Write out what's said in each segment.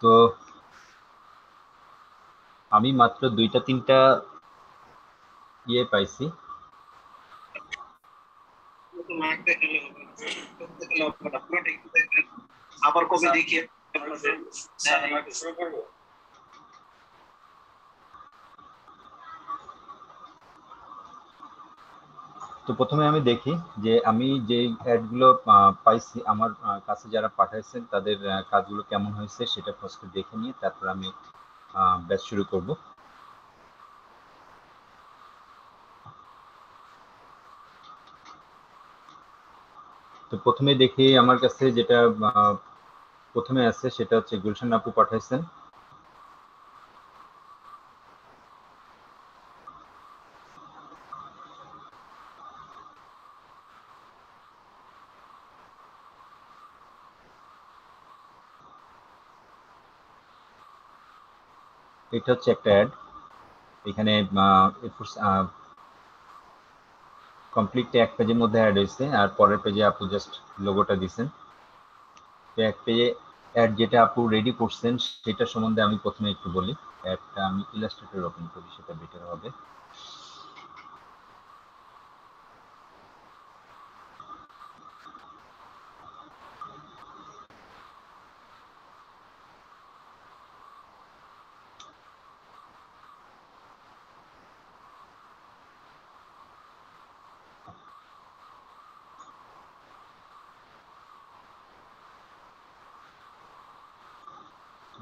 তো আমি মাত্র 2-3টা ইয়ে পাইছি। আবার কবে দেখি তো প্রথমে আমি দেখি যে আমি যে অ্যাডগুলো পাইছি আমার কাছে যারা পাঠাইছেন তাদের কাজগুলো কেমন হয়েছে সেটা ফার্স্ট দেখে নিয়ে তারপর আমি ব্যাচ শুরু করব। তো প্রথমে দেখি আমার কাছে যেটা প্রথমে আছে সেটা হচ্ছে গুলশান আপু পাঠাইছেন। এটা হচ্ছে একটা অ্যাড, এখানে কমপ্লিট এক পেজের মধ্যে অ্যাড হয়েছে আর পরের পেজে আপু জাস্ট লোগোটা দিছেন। তো এক পেজে অ্যাড যেটা আপু রেডি করছেন সেটা সম্বন্ধে আমি প্রথমে একটু বলি। অ্যাডটা আমি ইলাস্ট্রেটর ওপেন করি, সেটা বেটার হবে।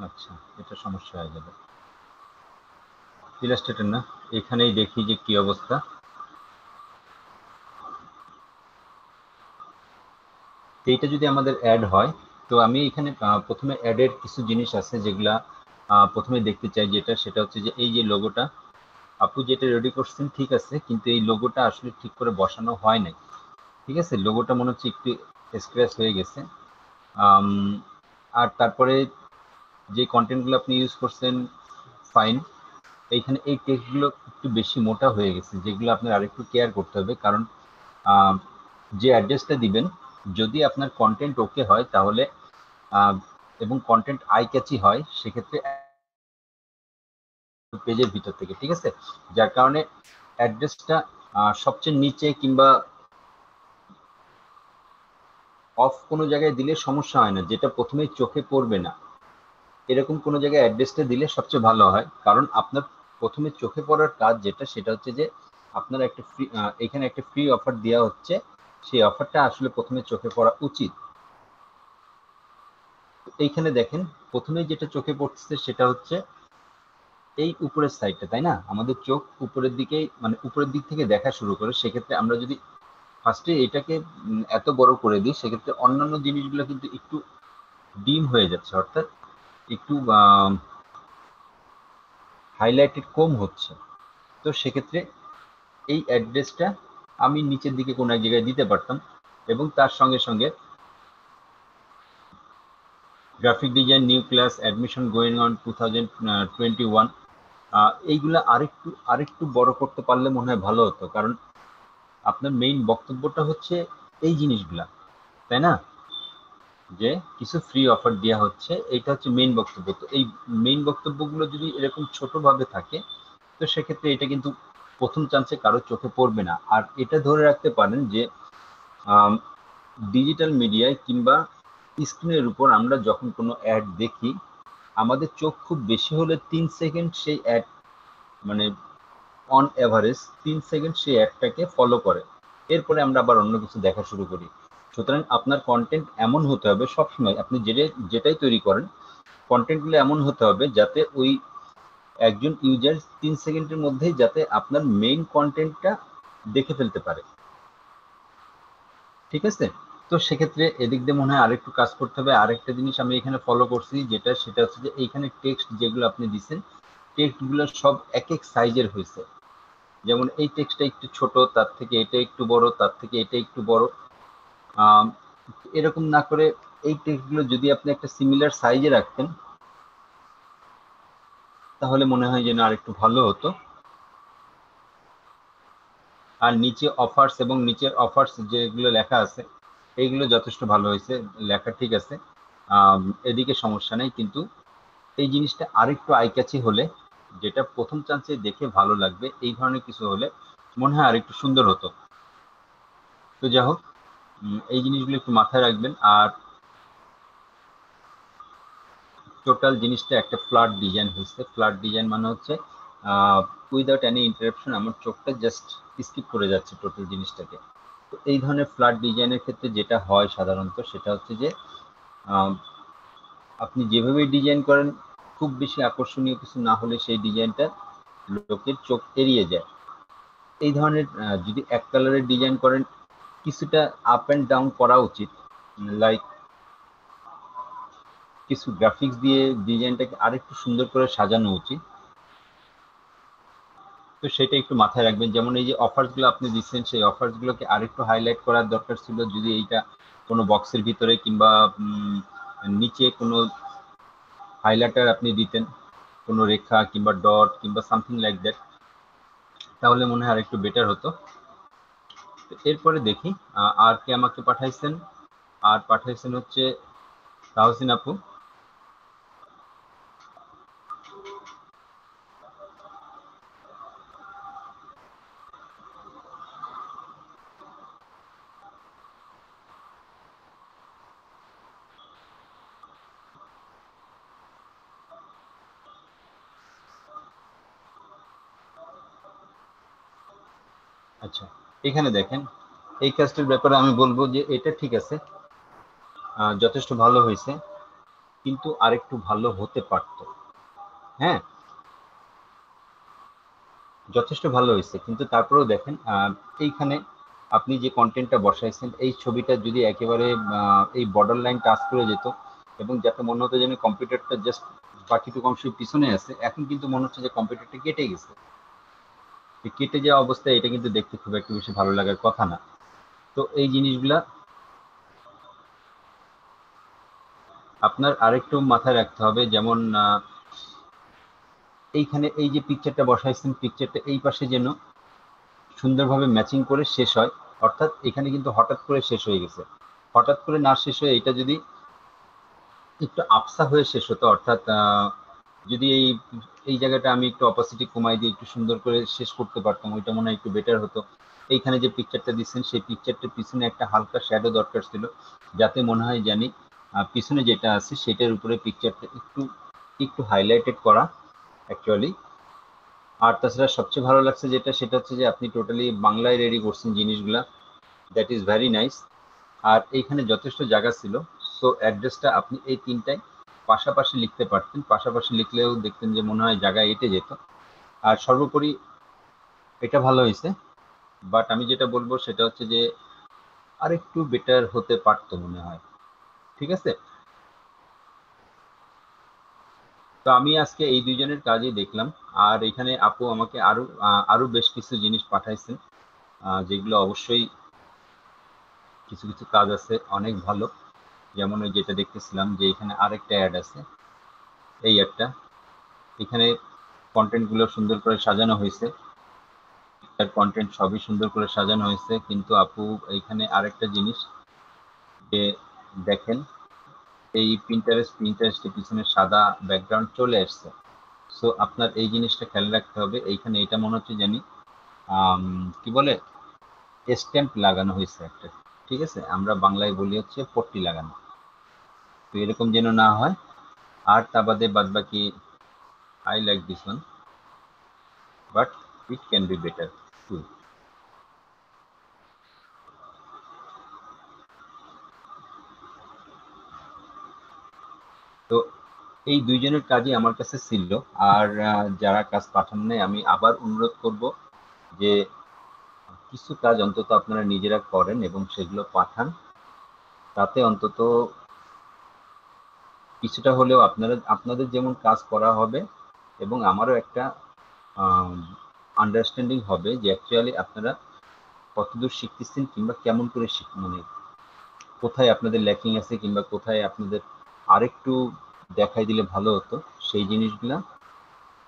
আচ্ছা, এটা সমস্যা হয়ে যাবে। ইলাস্ট্রেটর না, এখানেই দেখি যে কি অবস্থা। এইটা যদি আমাদের অ্যাড হয় তো আমি এখানে প্রথমে অ্যাডের কিছু জিনিস আছে যেগুলা প্রথমে দেখতে চাই, যেটা সেটা হচ্ছে যে এই যে লোগোটা আপু যেটা রেডি করছেন ঠিক আছে, কিন্তু এই লোগোটা আসলে ঠিক করে বসানো হয় নাই। ঠিক আছে, লোগোটা মনে হচ্ছে একটু স্ক্র্যাচ হয়ে গেছে। আর তারপরে যে কন্টেন্টগুলো আপনি ইউজ করছেন ফাইন, এইখানে এই টেক্সটগুলো একটু বেশি মোটা হয়ে গেছে, যেগুলো আপনার আরেকটু কেয়ার করতে হবে। কারণ যে অ্যাড্রেসটা দিবেন যদি আপনার কন্টেন্ট ওকে হয় তাহলে এবং কন্টেন্ট আই ক্যাচি হয় সেক্ষেত্রে পেজের ভিতর থেকে, ঠিক আছে, যার কারণে অ্যাড্রেসটা সবচেয়ে নিচে কিংবা অফ কোনো জায়গায় দিলে সমস্যা হয় না, যেটা প্রথমে চোখে পড়বে না এরকম কোনো জায়গায় অ্যাড্রেসটা দিলে সবচেয়ে ভালো হয়। কারণ আপনার প্রথমে চোখে পড়ার কাজ যেটা সেটা হচ্ছে যে আপনার একটা ফ্রি, এখানে একটা ফ্রি অফার দেওয়া হচ্ছে, সেই অফারটা আসলে প্রথমে চোখে পড়া উচিত। এইখানে দেখেন প্রথমে যেটা চোখে পড়ছে সেটা হচ্ছে এই উপরের সাইডটা, তাই না? আমাদের চোখ উপরের দিকে, মানে উপরের দিক থেকে দেখা শুরু করে। সেক্ষেত্রে আমরা যদি ফার্স্টে এটাকে এত বড় করে দিই সেক্ষেত্রে অন্যান্য জিনিসগুলো কিন্তু একটু ডিম হয়ে যাচ্ছে, অর্থাৎ একটু হাইলাইটেড কম হচ্ছে। তো সেক্ষেত্রে এই অ্যাড্রেসটা আমি নিচের দিকে কোনো এক জায়গায় দিতে পারতাম এবং তার সঙ্গে সঙ্গে graphic design new class admission going on 2021 এইগুলা আরেকটু বড় করতে পারলে মনে হয় ভালো হতো। কারণ আপনার মেইন বক্তব্যটা হচ্ছে এই জিনিসগুলা, তাই না? যে কিছু ফ্রি অফার দেওয়া হচ্ছে, এটা হচ্ছে মেইন বক্তব্য। তো এই মেইন বক্তব্যগুলো যদি এরকম ছোটভাবে থাকে তো সেক্ষেত্রে এটা কিন্তু প্রথম চান্সে কারো চোখে পড়বে না। আর এটা ধরে রাখতে পারেন যে ডিজিটাল মিডিয়ায় কিংবা স্ক্রিনের উপর আমরা যখন কোনো অ্যাড দেখি আমাদের চোখ খুব বেশি হলে 3 সেকেন্ড সেই অ্যাড, মানে অন এভারেজ 3 সেকেন্ড সেই অ্যাডটাকে ফলো করে, এরপরে আমরা আবার অন্য কিছু দেখা শুরু করি। সুতরাং আপনার কন্টেন্ট এমন হতে হবে সবসময়, আপনি যেটাই তৈরি করেন কন্টেন্টগুলো এমন হতে হবে যাতে ওই একজন ইউজার 3 সেকেন্ডের মধ্যেই যাতে আপনার মেইন কন্টেন্টটা দেখে ফেলতে পারে, ঠিক আছে? তো সেক্ষেত্রে এদিক দিয়ে মনে হয় আরেকটু কাজ করতে হবে। আরেকটা জিনিস আমি এখানে ফলো করছি যেটা সেটা হচ্ছে যে এইখানে টেক্সট যেগুলো আপনি দিচ্ছেন টেক্সটগুলো সব এক এক সাইজের হয়েছে। যেমন এই টেক্সটটা একটু ছোট, তার থেকে এটা একটু বড়, তার থেকে এটা একটু বড়। এরকম না করে এই টেক্সটগুলো যদি আপনি একটা সিমিলার সাইজে রাখতেন তাহলে মনে হয় যেন আরেকটু ভালো হতো। আর নিচে অফার্স এবং নিচের অফার্স যেগুলো লেখা আছে এইগুলো যথেষ্ট ভালো হয়েছে, লেখা ঠিক আছে, এদিকে সমস্যা নেই। কিন্তু এই জিনিসটা আরেকটু আই ক্যাচি হলে, যেটা প্রথম চান্সে দেখে ভালো লাগবে, এই ধরনের কিছু হলে মনে হয় আরেকটু সুন্দর হতো। তো যাই হোক, এই জিনিসগুলো একটু মাথায় রাখবেন। আর টোটাল জিনিসটা একটা ফ্ল্যাট ডিজাইন হচ্ছে। ফ্ল্যাট ডিজাইন মানে হচ্ছে উইদাউট এনি ইন্টারাপশন আমার চোখটা জাস্ট স্কিপ করে যাচ্ছে টোটাল জিনিসটাকে। তো এই ধরনের ফ্ল্যাট ডিজাইনের ক্ষেত্রে যেটা হয় সাধারণত, সেটা হচ্ছে যে আপনি যেভাবে ডিজাইন করেন, খুব বেশি আকর্ষণীয় কিছু না হলে সেই ডিজাইনটা লোকের চোখ এড়িয়ে যায়। এই ধরনের যদি এক কালারের ডিজাইন করেন, কিছুটা আপ অ্যান্ড ডাউন করা উচিত, লাইক কিছু গ্রাফিক্স দিয়ে ডিজাইনটাকে আরেকটু সুন্দর করে সাজানো উচিত। তো সেটা একটু মাথায় রাখবেন। যেমন এই যে অফার্স গুলো আপনি দিচ্ছেন, সেই অফার্স গুলোকে আরেকটু হাইলাইট করার দরকার ছিল। যদি এইটা কোনো বক্সের ভিতরে কিংবা নিচে কোনো হাইলাইটার আপনি দিতেন, কোনো রেখা কিংবা ডট কিংবা সামথিং লাইক দ্যাট, তাহলে মনে হয় আরেকটু বেটার হতো। এরপরে দেখি আর কে আমাকে পাঠাইছেন। আর পাঠাইছেন হচ্ছে তাহসিন আপু। আচ্ছা, এখানে দেখেন, এই কাজটির ব্যাপারে আমি বলবো যে এটা ঠিক আছে, যথেষ্ট ভালো হয়েছে, কিন্তু আরেকটু ভালো হতে পারতো। হ্যাঁ, যথেষ্ট ভালো হয়েছে, কিন্তু তারপরেও দেখেন এইখানে আপনি যে কন্টেন্টটা বসাইছেন, এই ছবিটা যদি একেবারে এই বর্ডার লাইন টাচ করে যেত, এবং যাতে মনে হতো যেন কম্পিউটারটা জাস্ট বাকিটুকু অংশ পিছনে আছে, এখন কিন্তু মনে হচ্ছে যে কম্পিউটারটা কেটে গেছে। কেটে যাওয়া অবস্থায় এটা কিন্তু দেখতে খুব একটা বেশি ভালো লাগার কথা না। তো এই জিনিসগুলা আপনার আরেকটু মাথায় রাখতে হবে। যেমন এইখানে এই যে পিকচারটা বসাইছেন, পিকচারটা এই পাশে যেন সুন্দরভাবে ম্যাচিং করে শেষ হয়। অর্থাৎ এখানে কিন্তু হঠাৎ করে শেষ হয়ে গেছে, হঠাৎ করে না শেষ হয়ে এটা যদি একটু আফসা হয়ে শেষ হতো, অর্থাৎ যদি এই এই জায়গাটা আমি একটু অপাসিটি কমাই দিয়ে একটু সুন্দর করে শেষ করতে পারতাম, ওইটা মনে হয় একটু বেটার হতো। এইখানে যে পিকচারটা দিচ্ছেন, সেই পিকচারটার পিছনে একটা হালকা শ্যাডো দরকার ছিল, যাতে মনে হয় জানি পিছনে যেটা আছে সেটার উপরে পিকচারটা একটু একটু হাইলাইটেড করা অ্যাকচুয়ালি। আর তাছাড়া সবচেয়ে ভালো লাগছে যেটা, সেটা হচ্ছে যে আপনি টোটালি বাংলায় রেডি করছেন জিনিসগুলা, দ্যাট ইজ ভেরি নাইস। আর এইখানে যথেষ্ট জায়গা ছিল, সো অ্যাড্রেসটা আপনি এই তিনটায় পাশাপাশি লিখতে পারতেন। পাশাপাশি লিখলেও দেখতেন যে মনে হয় জায়গা এঁটে যেত। আর সর্বোপরি এটা ভালো হয়েছে, বাট আমি যেটা বলবো সেটা হচ্ছে যে আরেকটু বেটার হতে পারতো মনে হয়। ঠিক আছে, তো আমি আজকে এই দুইজনের কাজই দেখলাম। আর এখানে আপু আমাকে আরো আরো বেশ কিছু জিনিস পাঠাইছেন, যেগুলো অবশ্যই কিছু কিছু কাজ আছে অনেক ভালো। যেমন ওই যেটা দেখতেছিলাম যে এখানে আরেকটা অ্যাড আছে, এই অ্যাডটা, এখানে কন্টেন্ট গুলো সুন্দর করে সাজানো হয়েছে, তার কন্টেন্ট সবই সুন্দর করে সাজানো হয়েছে। কিন্তু আপু এইখানে আরেকটা জিনিস যে দেখেন, এই প্রিন্টারেস্টের পিছনে সাদা ব্যাকগ্রাউন্ড চলে আসছে। সো আপনার এই জিনিসটা খেয়াল রাখতে হবে। এইখানে এটা মনে হচ্ছে জানি কি বলে, স্ট্যাম্প লাগানো হয়েছে একটা। ঠিক আছে, আমরা বাংলায় বলি হচ্ছে পট্টি লাগানো। তো এরকম যেন না হয়। আর তা বাদে বাদ বাকি I like this one, but it can be better to. তো এই দুইজনের কাজই আমার কাছে ছিল। আর যারা কাজ পাঠান নাই, আমি আবার অনুরোধ করব যে কিছু কাজ অন্তত আপনারা নিজেরা করেন এবং সেগুলো পাঠান। তাতে অন্তত কিছুটা হলেও আপনাদের যেমন কাজ করা হবে, এবং আমারও একটা আন্ডারস্ট্যান্ডিং হবে যে অ্যাকচুয়ালি আপনারা কতদূর শিখতেছেন, কিংবা কেমন করে মানে কোথায় আপনাদের ল্যাকিং আছে, কিংবা কোথায় আপনাদের আরেকটু দেখাই দিলে ভালো হতো সেই জিনিসগুলা।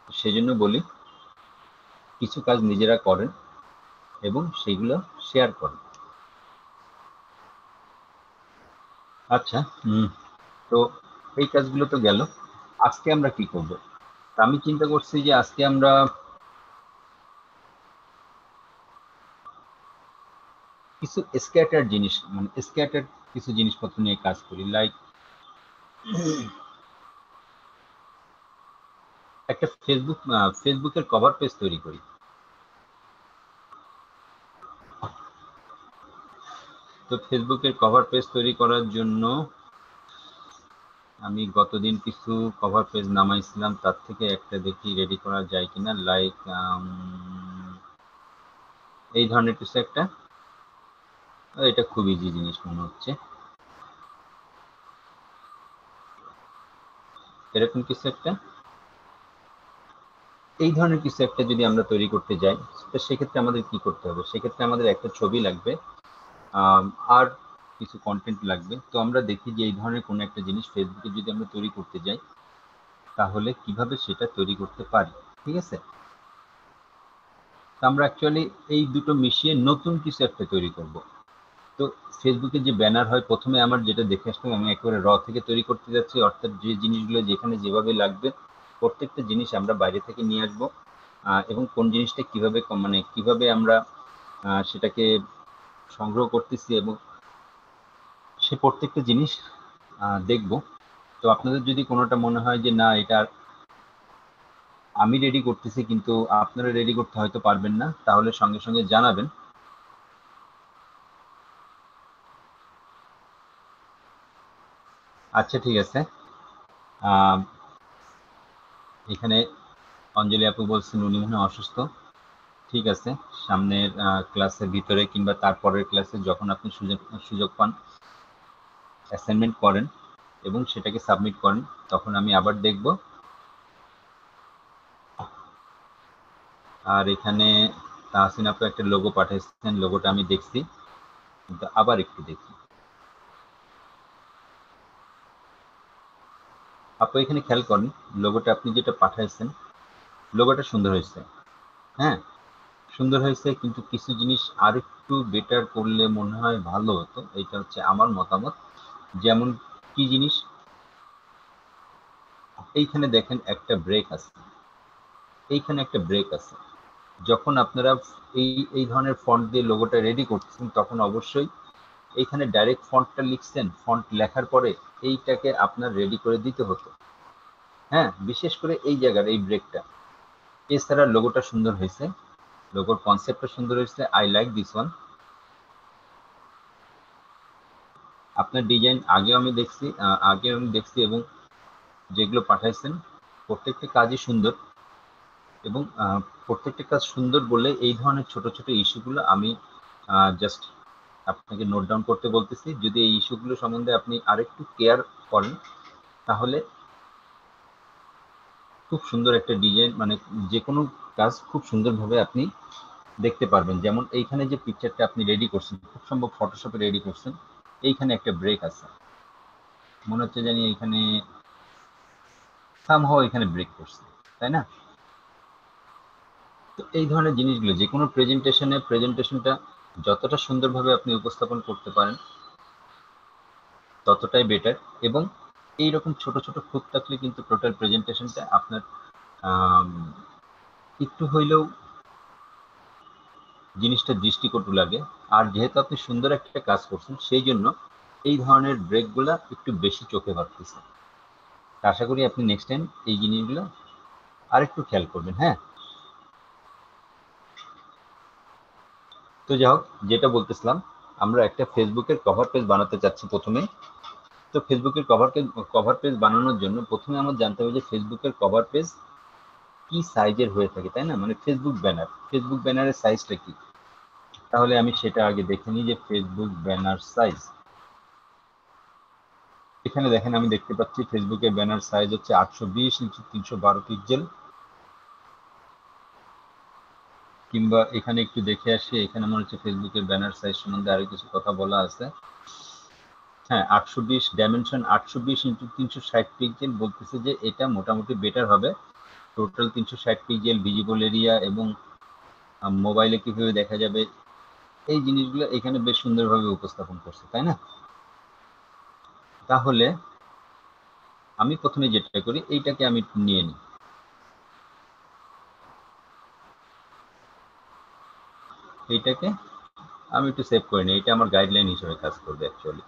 সেজন্য বলি কিছু কাজ নিজেরা করেন এবং সেগুলো শেয়ার করেন। আচ্ছা, তো এই কাজগুলো তো গেল। আজকে আমরা কি করব? আমি চিন্তা করছি যে আজকে আমরা কিছু স্ক্যাটার জিনিস, মানে স্ক্যাটার কিছু জিনিসপত্র নিয়ে কাজ করি। লাইক একটা ফেসবুকের কভার পেজ তৈরি করি। তো ফেসবুকের কভার পেজ তৈরি করার জন্য আমি গতদিন কিছু কভার পেজ নামাইছিলাম, তার থেকে একটা দেখি রেডি করা যায় কিনা। লাইক এই ধরনের কিছু একটা, এটা খুব ইজি জিনিস মনে হচ্ছে। এরকম কিছু একটা, এই ধরনের কিছু একটা যদি আমরা তৈরি করতে যাই, তো সেক্ষেত্রে আমাদের কি করতে হবে? সেক্ষেত্রে আমাদের একটা ছবি লাগবে, আর কিছু কন্টেন্ট লাগবে। তো আমরা দেখি যে এই ধরনের কোনো একটা জিনিস ফেসবুকে যদি আমরা তৈরি করতে যাই, তাহলে কিভাবে সেটা তৈরি করতে পারি। ঠিক আছে, তো আমরা অ্যাকচুয়ালি এই দুটো মিশিয়ে নতুন কিছু একটা তৈরি করব। তো ফেসবুকে যে ব্যানার হয়, প্রথমে আমার যেটা দেখে আসলাম, আমি একেবারে র থেকে তৈরি করতে যাচ্ছি, অর্থাৎ যে জিনিসগুলো যেখানে যেভাবে লাগবে প্রত্যেকটা জিনিস আমরা বাইরে থেকে নিয়ে আসবো, এবং কোন জিনিসটা কিভাবে মানে কিভাবে আমরা সেটাকে সংগ্রহ করতেছি, এবং সে প্রত্যেকটা জিনিস দেখব। তো আপনাদের যদি কোনোটা মনে হয় যে না, এটা আমি রেডি করতেছি কিন্তু আপনারা রেডি করতে হয়তো পারবেন না, তাহলে সঙ্গে সঙ্গে জানাবেন। আচ্ছা, ঠিক আছে। এখানে অঞ্জলি আপু বলছেন উনি মনে হয় অসুস্থ। ঠিক আছে, সামনের ক্লাসের ভিতরে কিংবা তারপরের ক্লাসে যখন আপনি সুযোগ সুযোগ পান, অ্যাসাইনমেন্ট করেন এবং সেটাকে সাবমিট করেন, তখন আমি আবার দেখব। আর এখানে তাহসিন আপু একটা লোগো পাঠিয়েছেন, লোগোটা আমি দেখছি, কিন্তু আবার একটু দেখি। আপু এখানে খেয়াল করেন, লোগোটা আপনি যেটা পাঠিয়েছেন, লোগোটা সুন্দর হয়েছে। হ্যাঁ, সুন্দর হয়েছে, কিন্তু কিছু জিনিস আরেকটু বেটার করলে মনে হয় ভালো হতো। এটা হচ্ছে আমার মতামত। যেমন কি জিনিস? এইখানে দেখেন একটা ব্রেক আছে, এইখানে একটা ব্রেক আছে। যখন আপনারা এই এই ধরনের ফন্ট দিয়ে লোগোটা রেডি করছেন, তখন অবশ্যই এইখানে ডাইরেক্ট ফন্টটা লিখছেন, ফন্ট লেখার পরে এইটাকে আপনার রেডি করে দিতে হতো। হ্যাঁ, বিশেষ করে এই জায়গার এই ব্রেকটা। এছাড়া লোগোটা সুন্দর হয়েছে, লোগোর কনসেপ্টটা সুন্দর হয়েছে। I like this one. আপনার ডিজাইন আগেও আমি দেখছি এবং যেগুলো পাঠাইছেন প্রত্যেকটা কাজই সুন্দর। এবং প্রত্যেকটা কাজ সুন্দর বলে এই ধরনের ছোট ছোট ইস্যুগুলো আমি জাস্ট আপনাকে নোট ডাউন করতে বলতেছি। যদি এই ইস্যুগুলো সম্বন্ধে আপনি আরেকটু কেয়ার করেন, তাহলে খুব সুন্দর একটা ডিজাইন, মানে যে কোনো কাজ খুব সুন্দরভাবে আপনি দেখতে পারবেন। যেমন এইখানে যে পিকচারটা আপনি রেডি করছেন, খুব সম্ভব ফটোশপে রেডি করছেন, এইখানে একটা ব্রেক আছে, মনে হচ্ছে জানি এইখানে সামহাও এখানে ব্রেক করছে, তাই না? তো এই ধরনের জিনিসগুলো যে কোনো প্রেজেন্টেশনটা যতটা সুন্দরভাবে আপনি উপস্থাপন করতে পারেন, ততটাই বেটার। এবং এইরকম ছোট ছোট খুঁত থাকলে কিন্তু টোটাল প্রেজেন্টেশনটা আপনার একটু হইলেও জিনিসটা দৃষ্টিকটু লাগে। আর যেহেতু আপনি সুন্দর একটা কাজ করছেন, সেই জন্য এই ধরনের ব্রেকগুলা একটু বেশি চোখে ভাবতেছে। আশা করি আপনি নেক্সট টাইম এই জিনিসগুলো আরেকটু খেয়াল করবেন। হ্যাঁ, তো যাই হোক, যেটা বলতেছিলাম, আমরা একটা ফেসবুকের কভার পেজ বানাতে চাচ্ছি প্রথমে। তো ফেসবুকের কভার পেজ বানানোর জন্য প্রথমে আমার জানতে হবে যে ফেসবুকের কভার পেজ কি সাইজের হয়ে থাকে, তাই না? মানে ফেসবুক ব্যানারের সাইজটা কি। তাহলে আমি সেটা আগে দেখে নিই যে ফেসবুক ব্যানার সাইজ। এখানে দেখেন, আমি দেখতে পাচ্ছি ফেসবুকের ব্যানার সাইজ হচ্ছে 820x312 পিক্সেল। কিংবা এখানে একটু দেখে আসি, এখানে মনে হচ্ছে ফেসবুকের ব্যানার সাইজ সম্বন্ধে আরো কিছু কথা বলা আছে। হ্যাঁ, 820 ডাইমেনশন 820x360 পিক্সেল বলতেছে যে এটা মোটামুটি বেটার হবে। টোটাল 360 পিক্সেল ভিজিবল এরিয়া এবং মোবাইলে কিভাবে দেখা যাবে, এই জিনিসগুলো এখানে বেশ সুন্দরভাবে উপস্থাপন করছে, তাই না? তাহলে আমি প্রথমে যেটা করি এইটাকে আমি নিয়ে নিই, এইটাকে আমি একটু সেভ করে নিই, এটা আমার গাইডলাইন হিসেবে কাজ করবে অ্যাকচুয়ালি।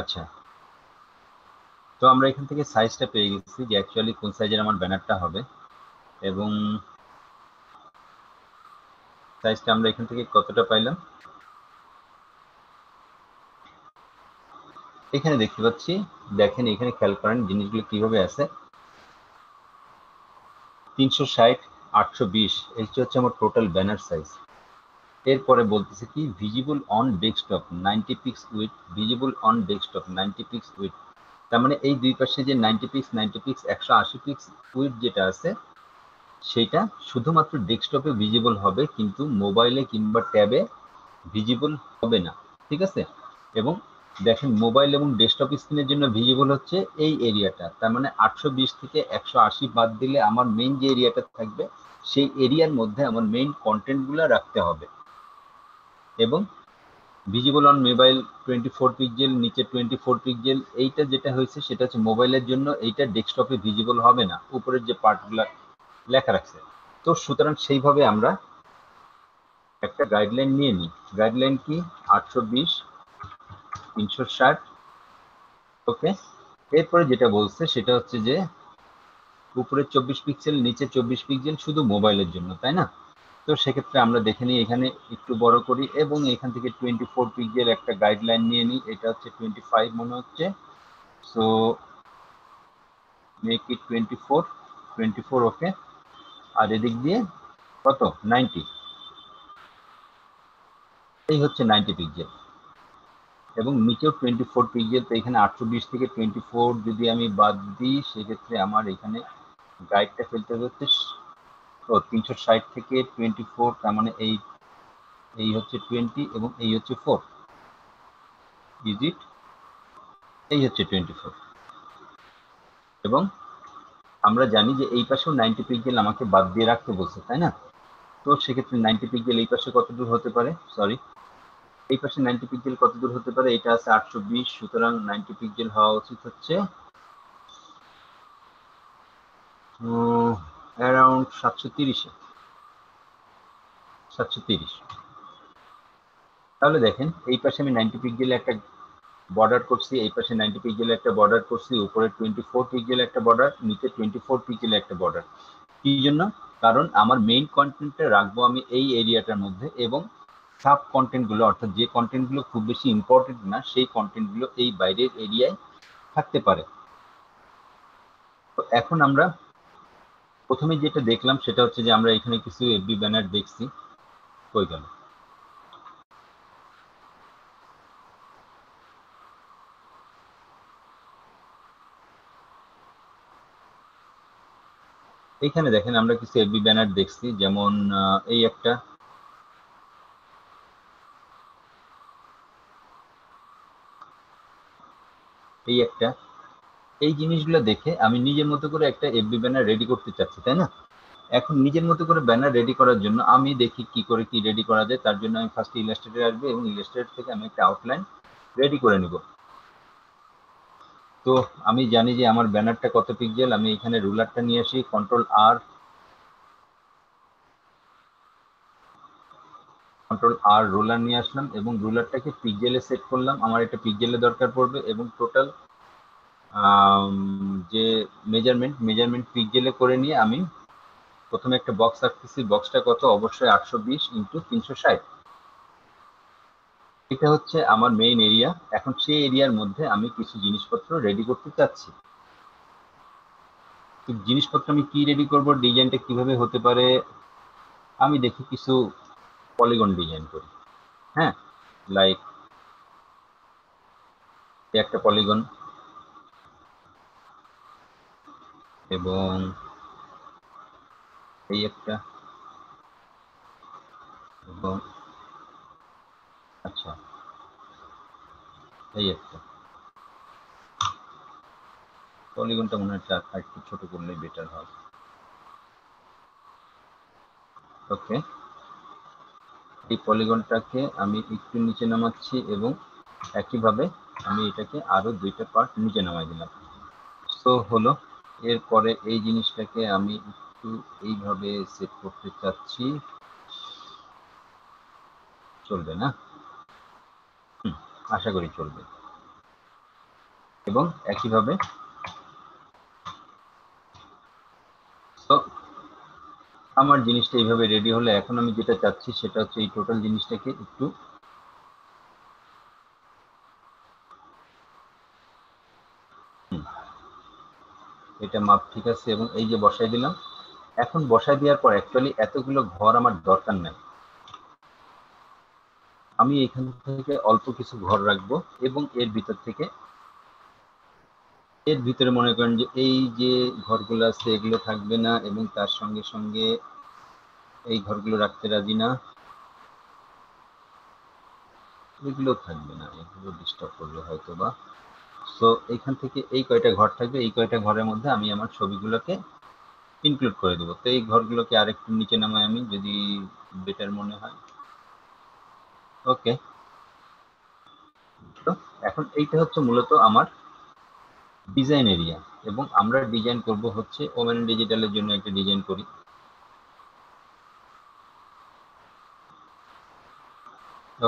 আচ্ছা, তো আমরা এখান থেকে সাইজটা পেয়ে গেছি যে অ্যাকচুয়ালি কোন সাইজের আমার ব্যানারটা হবে, এবং সাইজটা আমরা এখান থেকে কতটা পাইলাম এখানে দেখতে পাচ্ছি। দেখেন এখানে খেয়াল করেন জিনিসগুলো কিভাবে আছে, 360, 820 এই হচ্ছে আমার টোটাল ব্যানার সাইজ। এরপরে বলতেছে কি visible on desktop 90 pix with, visible on desktop 90 pix with, তার মানে এই দুই পাশে যে 90 পিক্স 90 পিক্স 180 পিক্স উইথ যেটা আছে সেটা শুধুমাত্র ডেস্কটপে ভিজিবল হবে, কিন্তু মোবাইলে কিংবা ট্যাবে ভিজিবল হবে না, ঠিক আছে। এবং দেখেন মোবাইল এবং ডেস্কটপ স্ক্রিনের জন্য ভিজিবল হচ্ছে এই এরিয়াটা, তার মানে 820 থেকে 180 বাদ দিলে আমার মেইন যে এরিয়াটা থাকবে সেই এরিয়ার মধ্যে আমার মেইন কন্টেন্টগুলো রাখতে হবে। এবং ভিজিবল অন মোবাইল 24 পিক্সেল, নিচে 24 পিক্সেল, এইটা যেটা হয়েছে সেটা হচ্ছে মোবাইলের জন্য, এইটা ডেস্কটপে ভিজিবল হবে না, উপরের যে পার্টগুলো লেখা রাখছে। তো সুতরাং সেইভাবে আমরা একটা গাইডলাইন নিয়ে নিই। গাইডলাইন কি 820, 360, ওকে। এরপরে যেটা বলছে সেটা হচ্ছে যে উপরে 24 পিক্সেল, নিচে 24 পিক্সেল শুধু মোবাইলের জন্য, তাই না? তো সেক্ষেত্রে আমরা দেখে নিই, এখানে একটু বড় করি এবং এখান থেকে 24 পিক্সেল একটা গাইডলাইন নিয়ে নিই, এটা হচ্ছে 25 মনে হচ্ছে, সো মেক ইট 24, 24, ওকে। আর এদিক দিয়ে কত 90, এই হচ্ছে 90 পিক্সেল, এবং নিচেও 24 পিক্সেল। তো এখানে 820 থেকে 24 যদি আমি বাদ দিই সেক্ষেত্রে আমার এখানে গাইডটা ফেলতে হচ্ছে 360 থেকে 24, তার মানে এই হচ্ছে 20 এবং এই হচ্ছে 4, ইজ ইট, এই হচ্ছে 24। এবং আমরা জানি যে এই পাশেও 90 পিক্সেল আমাকে বাদ দিয়ে রাখতে বলছে, তাই না? তো সেক্ষেত্রে 90 পিক্সেল এই পাশে কত দূর হতে পারে, সরি এই পাশে 90 পিক্সেল কত দূর হতে পারে, এটা আছে 820, সুতরাং 90 পিক্সেল হওয়া উচিত হচ্ছে অ্যারাউন্ড 730, 730। তাহলে দেখেন এই পাশে আমি 90 পিক্সেল একটা বর্ডার করছি, এই পাশে 90 পিক্সেল একটা বর্ডার করছি, উপরে 24 পিক্সেল একটা বর্ডার, নিচে 24 পিক্সেল একটা বর্ডার। কি জন্য? কারণ আমার মেইন কন্টেন্টটা রাখবো আমি এই এরিয়াটার মধ্যে, এবং সাব কন্টেন্টগুলো অর্থাৎ যে কন্টেন্টগুলো খুব বেশি ইম্পর্টেন্ট না সেই কন্টেন্টগুলো এই বাইরের এরিয়ায় থাকতে পারে। তো এখন আমরা প্রথমে যেটা দেখলাম সেটা হচ্ছে যে আমরা এখানে কিছু এফবি ব্যানার দেখছি, কই গেল, এইখানে দেখেন আমরা কিছু এফবি ব্যানার দেখছি, যেমন এই একটা, এই একটা, এই জিনিসগুলো দেখে আমি নিজের মতো করে একটা এফবি ব্যানার রেডি করতে চাচ্ছি, তাই না? এখন নিজের মতো করে ব্যানার রেডি করার জন্য আমি দেখি কি করে কি রেডি করা যায়। তার জন্য আমি ফার্স্ট ইলাস্ট্রেটরে আসবো এবং ইলাস্ট্রেটর থেকে আমি একটা আউটলাইন রেডি করে নিব। তো আমি জানি যে আমার ব্যানারটা কত পিক্সেল, আমি এখানে রুলারটা নিয়ে আসি, কন্ট্রোল আর রুলার নিয়ে আসলাম এবং রুলারটাকে পিক্সেলে সেট করলাম, আমার এটা পিক্সেলে দরকার পড়বে, এবং টোটাল যে মেজারমেন্ট পিক্সেলে করে নিয়ে আমি প্রথমে একটা বক্স রাখতেছি, বক্সটা কত, অবশ্যই 820 ইন্টু 360, এটা হচ্ছে আমার মেইন এরিয়া। এখন সেই এরিয়ার মধ্যে আমি কিছু জিনিসপত্র রেডি করতে চাচ্ছি। জিনিসপত্র আমি কি রেডি করব, ডিজাইনটা কিভাবে হতে পারে, আমি দেখি কিছু পলিগন ডিজাইন করি। হ্যাঁ, লাইক একটা পলিগন, এবং এই একটা, এবং আচ্ছা এই একটা, পলিগনটা মনে হচ্ছে আর একটু ছোট করলে বেটার হয়, ওকে। এই পলিগনটাকে আমি একটু নিচে নামাচ্ছি এবং একইভাবে আমি এটাকে আরো 2টা পার্ট নিচে নামাই দিলাম। সো হলো। এরপরে এই জিনিসটাকে আমি একটু এইভাবে সেট করতে চাচ্ছি, চলবে না? আশা করি চলবে। এবং একইভাবে তো আমার জিনিসটা এইভাবে রেডি হলে এখন আমি যেটা চাচ্ছি সেটা হচ্ছে এই টোটাল জিনিসটাকে একটু এটা মাপ ঠিক আছে এবং এই যে বসাই দিলাম। এখন বসাই দেওয়ার পর অ্যাকচুয়ালি এতগুলো ঘর আমার দরকার নাই, আমি এখান থেকে অল্প কিছু ঘর রাখবো এবং এর ভিতর থেকে এর ভিতরে মনে করেন যে এই যে ঘরগুলো আছে এগুলো থাকবে না এবং তার সঙ্গে সঙ্গে এই ঘরগুলো রাখতে রাজি না, এগুলো থাকবে না, এগুলো ডিস্টার্ব করবে হয়তো বা। সো এইখান থেকে এই কয়টা ঘর থাকবে, এই কয়টা ঘরের মধ্যে আমি আমার ছবিগুলোকে ইনক্লুড করে দেবো। তো এই ঘরগুলোকে আরেকটু নিচে নামাই আমি, যদি বেটার মনে হয়। ওকে, তো এখন এইটা হচ্ছে মূলত আমার ডিজাইন এরিয়া এবং আমরা ডিজাইন করব হচ্ছে ওমেন ডিজিটালের জন্য একটা ডিজাইন করি।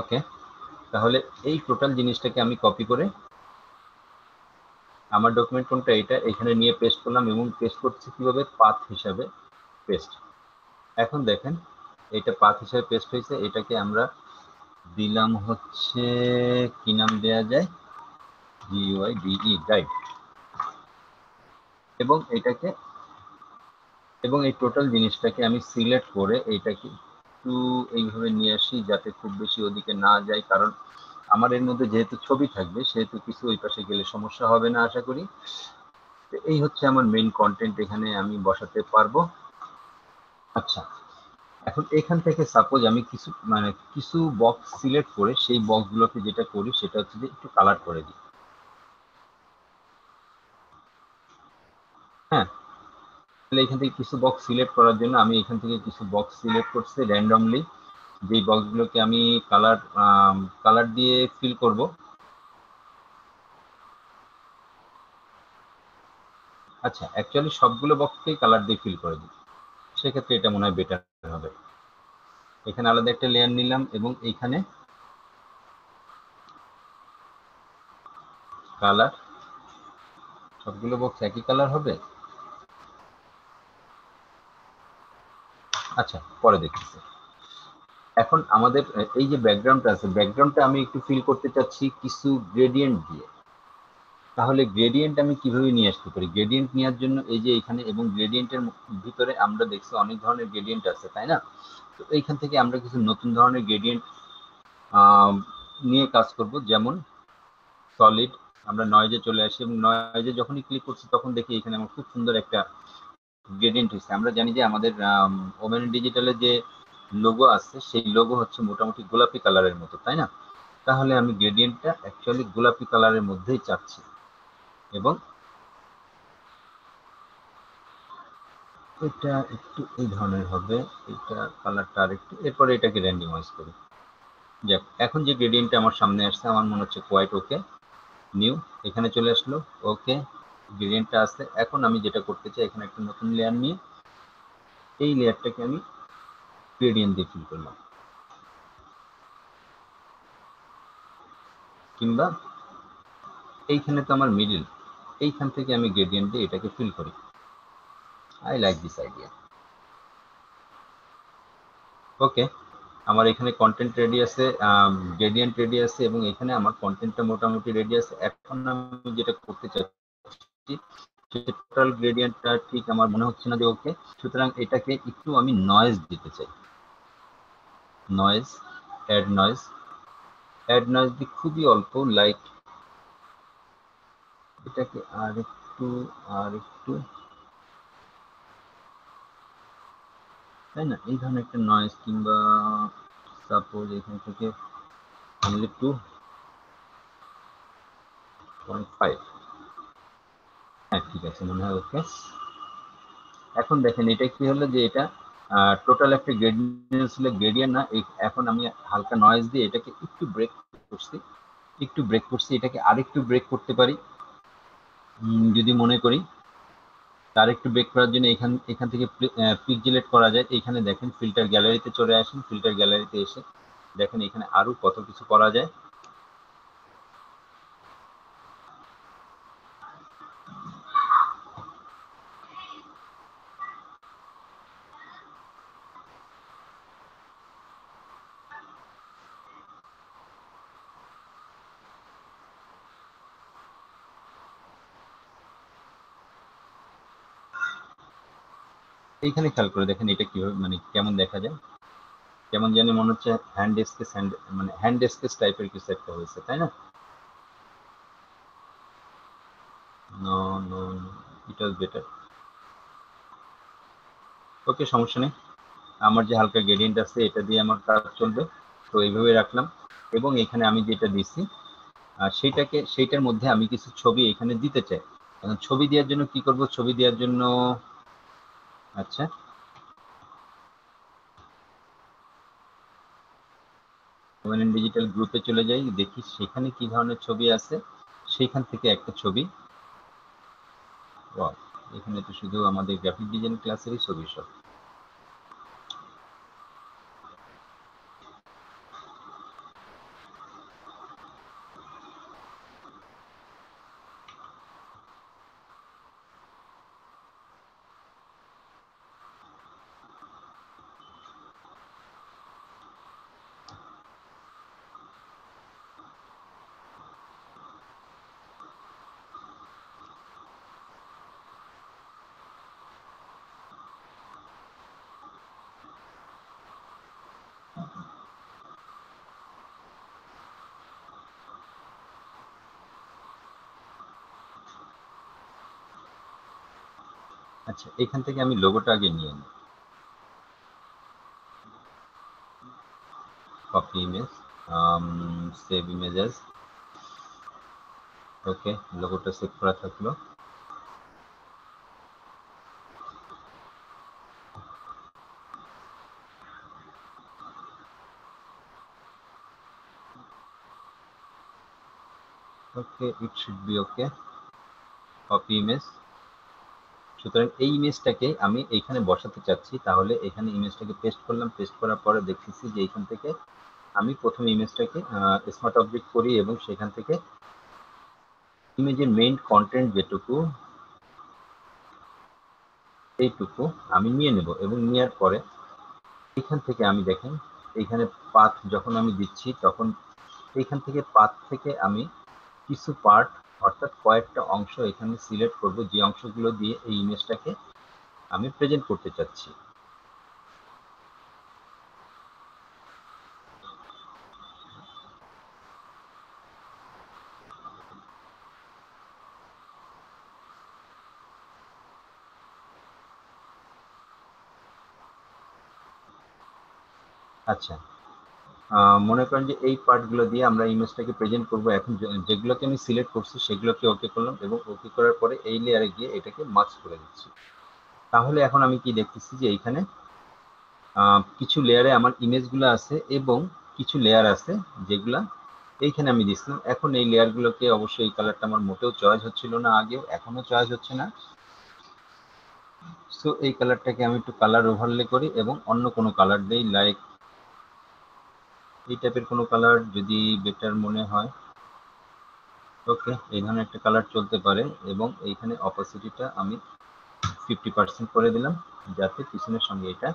ওকে, তাহলে এই টোটাল জিনিসটাকে আমি কপি করে আমার ডকুমেন্ট কোনটা এটা এখানে নিয়ে পেস্ট করলাম এবং পেস্ট করছি কিভাবে, পাথ হিসাবে পেস্ট। এখন দেখেন এটা পাথ হিসাবে পেস্ট হয়েছে, এটাকে আমরা দিলাম হচ্ছে কি নাম দেয়া যায়, GUIDE গাইড। এবং এটাকে এবং এই টোটাল জিনিসটাকে আমি সিলেক্ট করে এইটাকে একটু এইভাবে নিয়ে আসি যাতে খুব বেশি ওদিকে না যায়, কারণ আমার এর মধ্যে যেহেতু ছবি থাকবে সেহেতু কিছু ওই পাশে গেলে সমস্যা হবে না আশা করি। এই হচ্ছে আমার মেইন কন্টেন্ট, এখানে আমি বসাতে পারবো। আচ্ছা, এখন এখান থেকে সাপোজ আমি কিছু বক্স সিলেক্ট করে সেই বক্সগুলোকে যেটা করি সেটা হচ্ছে যে একটু কালার করে দিই। হ্যাঁ, তাহলে এখান থেকে কিছু বক্স সিলেক্ট করার জন্য আমি এখান থেকে কিছু বক্স সিলেক্ট করছি র্যান্ডমলি, যেই বক্সগুলোকে আমি কালার দিয়ে ফিল করব। আচ্ছা, অ্যাকচুয়ালি সবগুলো বক্সকেই কালার দিয়ে ফিল করে দিই, সেক্ষেত্রে এটা মনে হয় বেটার হবে। এখানে আলাদা একটা লেয়ার নিলাম এবং এইখানে কালার, সবগুলো বক্স একই কালার হবে। আচ্ছা, পরে দেখতেছি। এখন আমাদের এই যে ব্যাকগ্রাউন্ডটা আছে, ব্যাকগ্রাউন্ডটা আমি একটু ফিল করতে চাচ্ছি কিছু গ্রেডিয়েন্ট দিয়ে। তাহলে গ্রেডিয়েন্ট আমি কিভাবে নিয়ে আসতে পারি? গ্রেডিয়েন্ট নেওয়ার জন্য এই যে এখানে এবং গ্রেডিয়েন্টের ভিতরে আমরা দেখছি অনেক ধরনের গ্রেডিয়েন্ট আছে, তাই না? তো এইখান থেকে আমরা কিছু নতুন ধরনের গ্রেডিয়েন্ট নিয়ে কাজ করব। যেমন সলিড, আমরা নয়েজে চলে আসি এবং নয়েজে যখনই ক্লিক করছি তখন দেখি এখানে আমার খুব সুন্দর একটা গ্রেডিয়েন্ট হয়েছে। আমরা জানি যে আমাদের ওমেন ডিজিটালের যে লোগো আছে সেই লোগো হচ্ছে মোটামুটি গোলাপি কালারের মতো, তাই না? তাহলে আমি গ্রেডিয়েন্টটা অ্যাকচুয়ালি গোলাপি কালারের মধ্যেই চাচ্ছি এবং এটা একটু এই ধরনের হবে, এটা কালারটা আরেকটু, এরপরে এটাকে র্যান্ডমাইজ করি। যাক, এখন যে গ্রেডিয়েন্টটা আমার সামনে আসছে আমার মনে হচ্ছে কোয়াইট ওকে। নিউ, এখানে চলে আসলো। ওকে, গ্রেডিয়েন্টটা আসছে। এখন আমি যেটা করতে চাই, এখানে একটা নতুন লেয়ার নিয়ে এই লেয়ারটাকে আমি গ্রেডিয়েন্ট দিয়ে ফিল করলাম, কিংবা এইখানে তো আমার মিডিল, এইখান থেকে আমি গ্রেডিয়েন্ট দিয়ে এটাকে ফিল করি। I like this idea. Okay, আমার এখানে কন্টেন্ট রেডি আছে, গ্রেডিয়েন্ট রেডি আছে এবং এখানে আমার কন্টেন্টটা মোটামুটি রেডি আছে। এখন আমি যেটা করতে চাচ্ছি, টোটাল গ্রেডিয়েন্টটা ঠিক আমার মনে হচ্ছে না যে ওকে, সুতরাং এটাকে একটু আমি নয়েজ দিতে চাই। নয়েজ, অ্যাড নয়েজ দিই খুবই অল্প, লাইক এটাকে আর একটু তাই না, এই ধরনের একটা নয়েজ, কিংবা সাপোজ এখান থেকে অনলি 2.5। হ্যাঁ, ঠিক আছে, মনে হয় ওকে। এখন দেখেন এটা কি হলো যে এটা টোটাল একটা গ্রেডিয়েন্ট ছিল, গ্রেডিয়েন্ট না, এখন আমি হালকা নয়েজ দিয়ে এটাকে একটু ব্রেক করছি, এটাকে আরেকটু ব্রেক করতে পারি যদি মনে করি। তার একটু ব্রেক করার জন্য এখান থেকে পিক্সেলেট করা যায়। এখানে দেখেন ফিল্টার গ্যালারিতে চলে আসেন, ফিল্টার গ্যালারিতে এসে দেখেন এখানে আরো কত কিছু করা যায়। এইখানে খেয়াল করে দেখেন এটা কিভাবে মানে কেমন দেখা যায়, কেমন জানি মনে হচ্ছে হ্যান্ড স্কেচ, মানে হ্যান্ড স্কেচ টাইপের কিছু একটা হয়েছে, তাই না? No no, it was better. Okay, সমস্যা নেই, আমার যে হালকা গ্রেডিয়েন্ট আছে এটা দিয়ে আমার কাজ চলবে। তো এইভাবে রাখলাম, এবং এখানে আমি যেটা দিচ্ছি সেইটার মধ্যে আমি কিছু ছবি এখানে দিতে চাই। এখন ছবি দেওয়ার জন্য কি করব? ছবি দেওয়ার জন্য আচ্ছা, ডিজিটাল গ্রুপে চলে যাই, দেখি সেখানে কি ধরনের ছবি আছে, সেইখান থেকে একটা ছবি। এখানে তো শুধু আমাদের গ্রাফিক ডিজাইন ক্লাসেরই ছবি সব। আচ্ছা, এখান থেকে আমি লোগোটা আগে নিয়ে নিই, copy image, save images. Okay, লোগোটা সেভ করা থাকলো। Okay, it should be okay, copy image. সুতরাং এই ইমেজটাকে আমি এইখানে বসাতে চাচ্ছি, তাহলে এখানে ইমেজটাকে পেস্ট করলাম, পেস্ট করার পরে দেখতেছি যে এইখান থেকে আমি প্রথমে ইমেজটাকে স্মার্ট অবজেক্ট করি এবং সেখান থেকে ইমেজের মেইন কন্টেন্ট যেটুকু এইটুকু আমি নিয়ে নেব, এবং নেওয়ার পরে এখান থেকে আমি দেখেন এইখানে পাথ যখন আমি দিচ্ছি তখন এইখান থেকে পাথ থেকে আমি কিছু পার্ট, অর্থাৎ কয়েকটা অংশ এখানে সিলেক্ট করব, যে অংশগুলো দিয়ে এই ইমেজটাকে আমি প্রেজেন্ট করতে চাচ্ছি। আচ্ছা, মনে করেন যে এই পার্টগুলো দিয়ে আমরা ইমেজটাকে প্রেজেন্ট করব। এখন যেগুলোকে আমি সিলেক্ট করছি সেগুলোকে ওকে করলাম, এবং ওকে করার পরে এই লেয়ারে গিয়ে এটাকে মার্জ করে দিচ্ছি। তাহলে এখন আমি কি দেখতেছি যে এইখানে কিছু লেয়ারে আমার ইমেজগুলো আছে, এবং কিছু লেয়ার আছে যেগুলা এইখানে আমি দিচ্ছিলাম। এখন এই লেয়ারগুলোকে অবশ্যই এই কালারটা আমার মোটেও চয়েস হচ্ছিল না, আগেও এখনো চয়েস হচ্ছে না। সো এই কালারটাকে আমি একটু কালার ওভারলে করি এবং অন্য কোনো কালার দেই, লাইক এই টাইপের কোনো কালার যদি বেটার মনে হয়। ওকে, এই ধরনের একটা কালার চলতে পারে, এবং এইখানে অপাসিটিটা আমি 50% করে দিলাম, যাতে পিছনের সঙ্গে এটা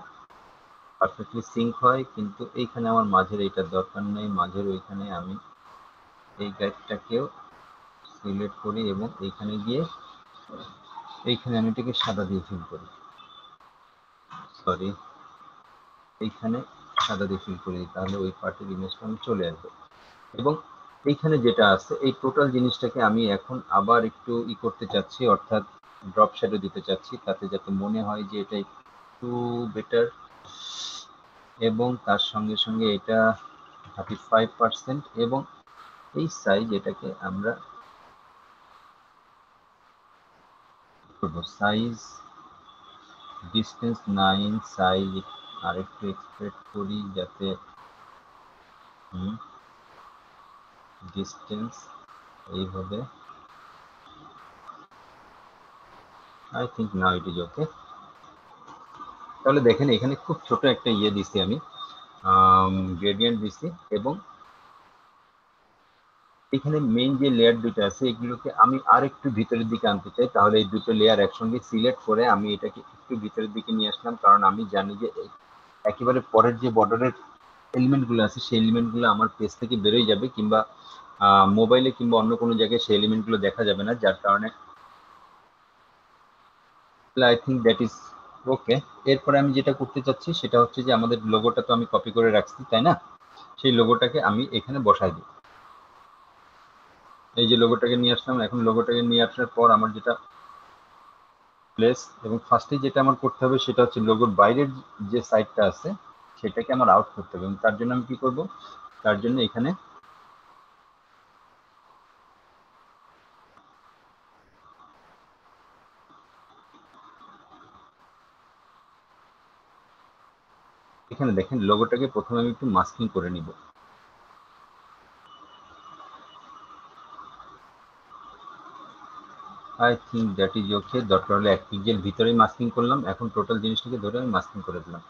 পারফেক্টলি সিঙ্ক হয়। কিন্তু এইখানে আমার মাঝের এইটার দরকার নেই, মাঝের ওইখানে আমি এই গাইডটাকেও সিলেক্ট করি, এবং এইখানে গিয়ে এইখানে আমি এটাকে সাদা দিয়ে ফিল করি, সরি, এইখানে সাদা দিয়ে ফিল করে দিই, তাহলে ওই পার্টের ইমেজটা আমি চলে আসবে। এবং এইখানে যেটা আছে এই টোটাল জিনিসটাকে আমি এখন আবার একটু করতে চাচ্ছি, অর্থাৎ ড্রপ শ্যাডো দিতে চাচ্ছি, তাতে যাতে মনে হয় যে এটা একটু বেটার, এবং তার সঙ্গে সঙ্গে এটা 35%, এবং এই সাইজ এটাকে আমরা করব সাইজ ডিস্টেন্স 9, সাইজ আরেকটু এক্সপেক্ট করি যাতে ডিস্টেন্স এইভাবে I think now it is okay. তাহলে দেখেন এখানে খুব ছোট একটা ইয়ে দিছি আমি, গ্রেডিয়েন্ট দিছি, এবং এখানে মেইন যে লেয়ার দুটো আছে এগুলোকে আমি আর একটু ভিতরের দিকে আনতে চাই। তাহলে এই দুটো লেয়ার একসঙ্গে সিলেক্ট করে আমি এটাকে একটু ভিতরের দিকে নিয়ে আসলাম, কারণ আমি জানি যে একেবারে পরের যে বর্ডারের এলিমেন্টগুলো আছে সেই এলিমেন্টগুলো আমার পেজ থেকে বেরোয় যাবে, কিংবা মোবাইলে কিংবা অন্য কোনো জায়গায় সেই এলিমেন্টগুলো দেখা যাবে না, যার কারণে আই থিঙ্ক দ্যাট ইজ ওকে। এরপরে আমি যেটা করতে চাচ্ছি সেটা হচ্ছে যে আমাদের লোগোটা তো আমি কপি করে রাখছি, তাই না? সেই লোগোটাকে আমি এখানে বসাই দিই। এই যে লোগোটাকে নিয়ে আসলাম, এখন লোগোটাকে নিয়ে আসার পর আমার যেটা প্লেস, এবং ফার্স্টে যেটা আমার করতে হবে সেটা হচ্ছে লোগোর বাইরের যে সাইডটা আছে সেটাকে আমার আউট করতে হবে, এবং তার জন্য আমি কি করব, তার জন্য এখানে এখানে দেখেন লোগোটাকে প্রথমে আমি একটু মাস্কিং করে নিব। আই থিঙ্ক দ্যাট ইজ ওকে। দরকার হলে 1 পিক্সেল ভিতরেই মাস্কিং করলাম, এখন টোটাল জিনিসটাকে ধরে আমি মাস্কিং করে দিলাম।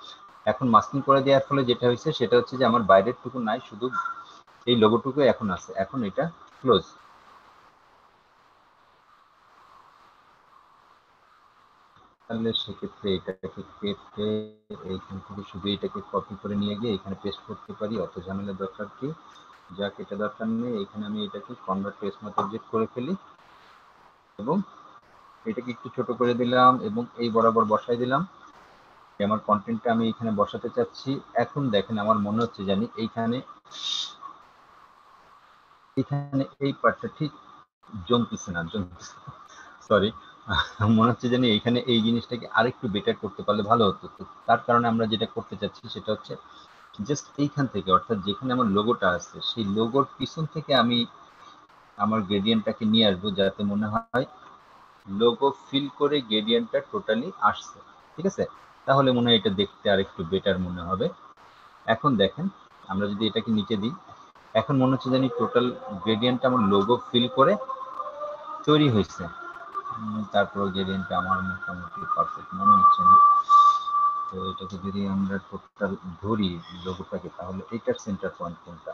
এখন মাস্কিং করে দেওয়ার ফলে যেটা হয়েছে সেটা হচ্ছে যে আমার বাইরের টুকু নাই, শুধু এই লোগোটুকু এখন আছে। এখন এটা ক্লোজ। তাহলে সেক্ষেত্রে এটাকে কেটে এইখান থেকে শুধু এটাকে কপি করে নিয়ে গিয়ে এখানে পেস্ট করতে পারি, অত ঝামেলা দরকার কি, যাক এটা দরকার নেই। এখানে আমি এটাকে কনভার্ট টেক্সট মেথড করে ফেলি, এবং এটাকে একটু ছোট করে দিলাম এবং এই বরাবর বসাই দিলাম। আমার কন্টেন্টটা আমি এখানে বসাতে চাচ্ছি। এখন দেখেন আমার মনে হচ্ছে জানি এইখানে এই পার্টটা ঠিক জমতেছে না, সরি, মনে হচ্ছে জানি এখানে এই জিনিসটাকে আরেকটু বেটার করতে পারলে ভালো হতো। তো তার কারণে আমরা যেটা করতে চাচ্ছি সেটা হচ্ছে জাস্ট এইখান থেকে, অর্থাৎ যেখানে আমার লোগোটা আছে সেই লোগোর পিছন থেকে আমি আমার গ্রেডিয়েন্টটাকে নিয়ে আসবো, যাতে মনে হয় লোগো ফিল করে গ্রেডিয়েন্টটা টোটালি আসছে। ঠিক আছে, তাহলে মনে হয় এটা দেখতে আরেকটু বেটার মনে হবে। এখন দেখেন আমরা যদি এটাকে নিচে দিই, এখন মনে হচ্ছে জানি টোটাল গ্রেডিয়েন্টটা আমার লোগো ফিল করে তৈরি হয়েছে। তারপর গ্রেডিয়েন্টটা আমার মোটামুটি পারফেক্ট মনে হচ্ছে না। তো এটাকে যদি আমরা টোটাল ধরি লোগোটাকে, তাহলে এটার সেন্টার পয়েন্ট কোনটা?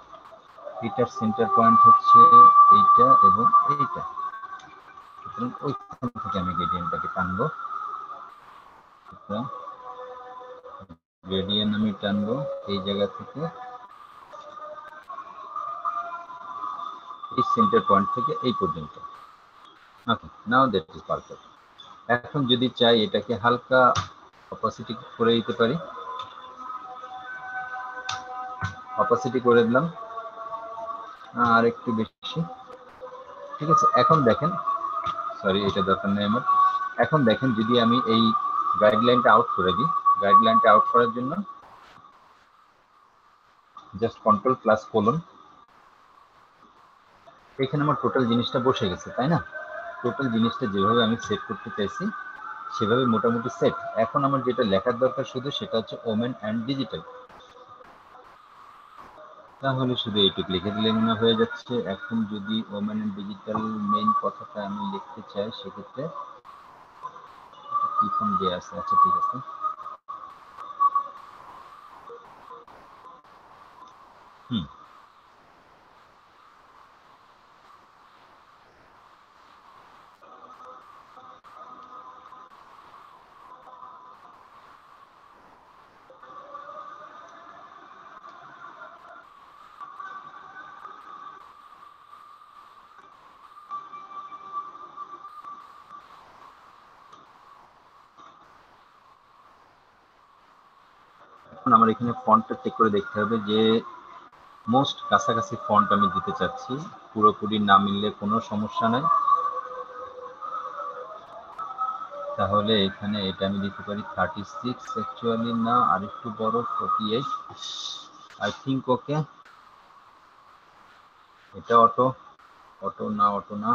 এটার সেন্টার পয়েন্ট হচ্ছে এইটা এবং এইটা। সুতরাং ওইখান থেকে আমি গ্রেডিয়েন্টটাকে টানবো। গ্রেডিয়েন্ট আমি টানবো এই জায়গা থেকে, এই সেন্টার পয়েন্ট থেকে এই পর্যন্ত। ওকে, নাও দ্যাট ইজ পারফেক্ট। এখন যদি চাই এটাকে হালকা অপাসিটি করে দিতে পারি, অপাসিটি করে দিলাম আর একটু বেশি। ঠিক আছে, এখন দেখেন, সরি এটা দরকার নেই আমার। এখন দেখেন যদি আমি এই গাইডলাইনটা আউট করে দিই, গাইডলাইনটা আউট করার জন্য জাস্ট কন্ট্রোল+:, এখানে আমার টোটাল জিনিসটা বসে গেছে, তাই না? টোটাল জিনিসটা যেভাবে আমি সেট করতে চাইছি সেভাবে মোটামুটি সেট। এখন আমার যেটা লেখার দরকার শুধু সেটা হচ্ছে ওমেন অ্যান্ড ডিজিটাল। তাহলে শুধু এইটুকু লিখে দিলে মনে হয়ে যাচ্ছে। এখন যদি ওমেন অ্যান্ড ডিজিটাল মেইন কথাটা আমি লিখতে চাই সেক্ষেত্রে কি ফোন দিয়ে আছে, আচ্ছা ঠিক আছে। এখন আমার এখানে ফন্টটা চেক করে দেখতে হবে যে মোস্ট কাছাকাছি ফন্ট আমি দিতে চাচ্ছি, পুরোপুরি না মিললে কোনো সমস্যা নাই। তাহলে এখানে এটা আমি দিতে পারি 36, অ্যাকচুয়ালি না আরেকটু বড় 48, আই থিঙ্ক ওকে। এটা অটো না,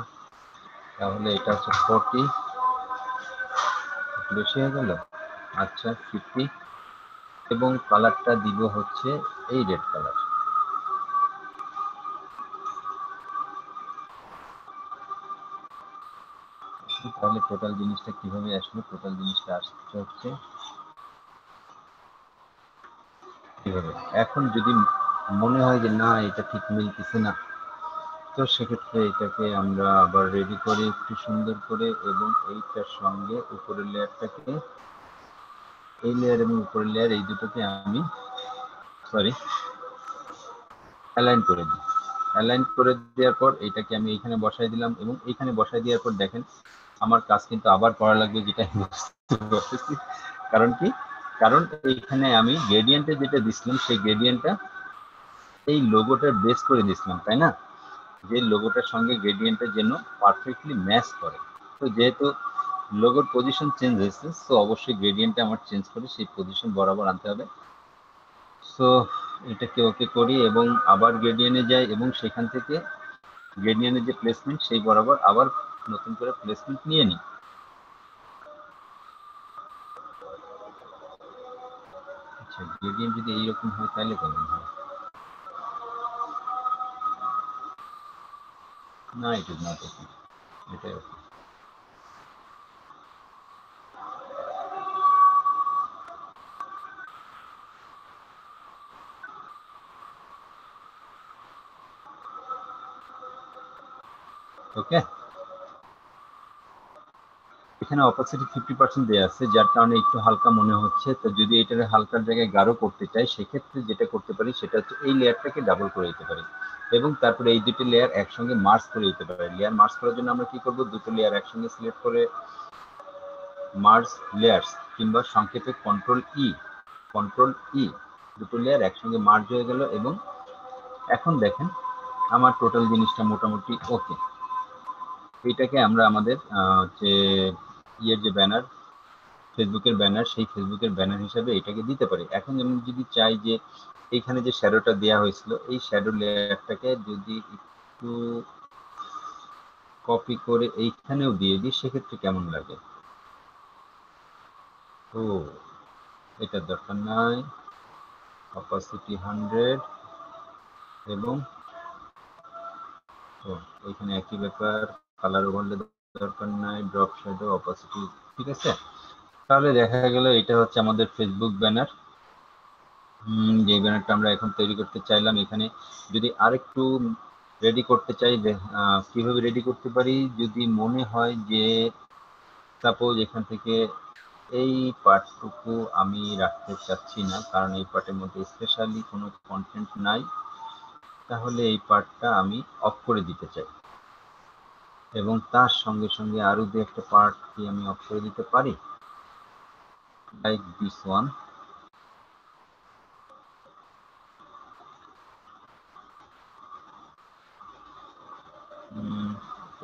তাহলে এটা হচ্ছে 40, বেশি হয়ে গেল। আচ্ছা 50 এবং কালারটা দিব হচ্ছে এই রেড কালার। তাহলে টোটাল জিনিসটা কিভাবে আসলো? টোটাল জিনিসটা আসছে হচ্ছে কিভাবে। এখন যদি মনে হয় যে না এটা ঠিক মিলতেছে না, তো সেক্ষেত্রে এটাকে আমরা আবার রেডি করে একটু সুন্দর করে, এবং এইটার সঙ্গে উপরের লেয়ারটাকে, এই লেয়ার এবং উপরের লেয়ার এই দুটোকে আমি অ্যালাইন করে দিই। অ্যালাইন করে দেওয়ার পর এটাকে আমি এইখানে বসাই দিলাম, এবং এইখানে বসাই দেওয়ার পর দেখেন আমার কাজ কিন্তু আবার করা লাগবে, যেটা আমি বুঝতে পারতেছি। কারণ কি? কারণ এইখানে আমি গ্রেডিয়েন্টে যেটা দিছিলাম সেই গ্রেডিয়েন্টটা এই লোগোটার বেস করে দিছিলাম, তাই না? যে লোগোটার সঙ্গে গ্রেডিয়েন্টের যেন পারফেক্টলি ম্যাচ করে। তো যেহেতু লোগোর পজিশন চেঞ্জ হয়েছে, সো অবশ্যই গ্রেডিয়েন্টটা আমার চেঞ্জ করে সেই পজিশন বরাবর আনতে হবে। সো এটাকে ওকে করি এবং আবার গ্রেডিয়েন্টে যাই, এবং সেখান থেকে গ্রেডিয়েন্টের যে প্লেসমেন্ট সেই বরাবর আবার নতুন করে প্লেসমেন্ট নিয়ে নিই। আচ্ছা, গ্রেডিয়েন্ট যদি এইরকম হয় তাহলে কেমন হয়? না, ইট ইজ নট ওকে, এটাই ওকে। ওকে, এখানে অপাসিটি 50% দেওয়া আছে, যার কারণে একটু হালকা মনে হচ্ছে। তো যদি এটার হালকার জায়গায় গাঢ় করতে চাই, সেক্ষেত্রে যেটা করতে পারি সেটা হচ্ছে এই লেয়ারটাকে ডাবল করে দিতে পারি, এবং তারপরে এই দুটো লেয়ার একসঙ্গে মার্জ করে দিতে পারি। লেয়ার মার্জ করার জন্য আমরা কি করব? দুটো লেয়ার একসঙ্গে সিলেক্ট করে মার্জ লেয়ার্স, কিংবা সংক্ষেপে কন্ট্রোল ই, দুটো লেয়ার একসঙ্গে মার্জ হয়ে গেল। এবং এখন দেখেন আমার টোটাল জিনিসটা মোটামুটি ওকে। এটাকে আমরা আমাদের যে ইয়ের যে ব্যানার, ফেসবুকের ব্যানার, সেই ফেসবুকের ব্যানার হিসাবে এটাকে দিতে পারি। এখন আমি যদি চাই যে এইখানে যে শ্যাডোটা দেওয়া হয়েছিল, এই শ্যাডো লেয়ারটাকে যদি একটু কপি করে এইখানেও দিয়ে দিই, সেক্ষেত্রে কেমন লাগে? ও, এটার দরকার নাই। অপাসিটি 100, এবং এখানে একই ব্যাপার, কালার ওভারলে দরকার নাই, ড্রপ শ্যাডো, অপাসিটি, ঠিক আছে। তাহলে দেখা গেল এটা হচ্ছে আমাদের ফেসবুক ব্যানার। যে ব্যানারটা আমরা এখন তৈরি করতে চাইলাম, এখানে যদি আরেকটু রেডি করতে চাই, কিভাবে রেডি করতে পারি? যদি মনে হয় যে সাপোজ এখান থেকে এই পার্টটুকু আমি রাখতে চাচ্ছি না, কারণ এই পার্টের মধ্যে স্পেশালি কোনো কন্টেন্ট নাই, তাহলে এই পার্টটা আমি অফ করে দিতে চাই, এবং তার সঙ্গে সঙ্গে আরো দু একটা পার্ট কি আমি অফ করে দিতে পারি, লাইক দিস ওয়ান।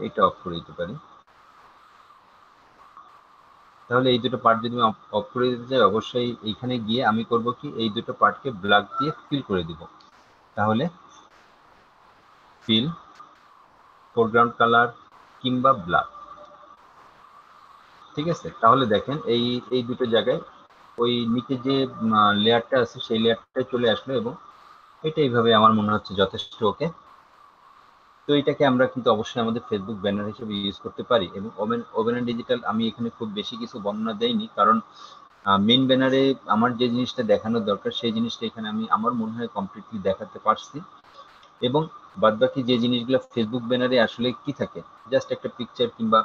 এইটা অফ করে দিতে পারি। তাহলে এই দুটো পার্ট যদি আমি অফ করে দিতে চাই, অবশ্যই এইখানে গিয়ে আমি করব কি, এই দুটো পার্টকে ব্ল্যাক দিয়ে ফিল করে দিব। তাহলে ফিল, ফোরগ্রাউন্ড কালার, কিংবা ব্ল্যাক, ঠিক আছে। তাহলে দেখেন এই এই দুটো জায়গায় ওই নিচে যে লেয়ারটা আছে সেই লেয়ারটা চলে আসলো, এবং এটা এইভাবে আমার মনে হচ্ছে যথেষ্ট ওকে। তো এটাকে আমরা কিন্তু অবশ্যই আমাদের ফেসবুক ব্যানার হিসেবে ইউজ করতে পারি। এবং ওভেন ডিজিটাল আমি এখানে খুব বেশি কিছু বর্ণনা দেইনি, কারণ মেইন ব্যানারে আমার যে জিনিসটা দেখানোর দরকার সেই জিনিসটা এখানে আমি আমার মনে হয় কমপ্লিটলি দেখাতে পারছি। এবং বাদবাকি যে জিনিসগুলো ফেসবুক ব্যানারে আসলে কি থাকে, জাস্ট একটা পিকচার কিংবা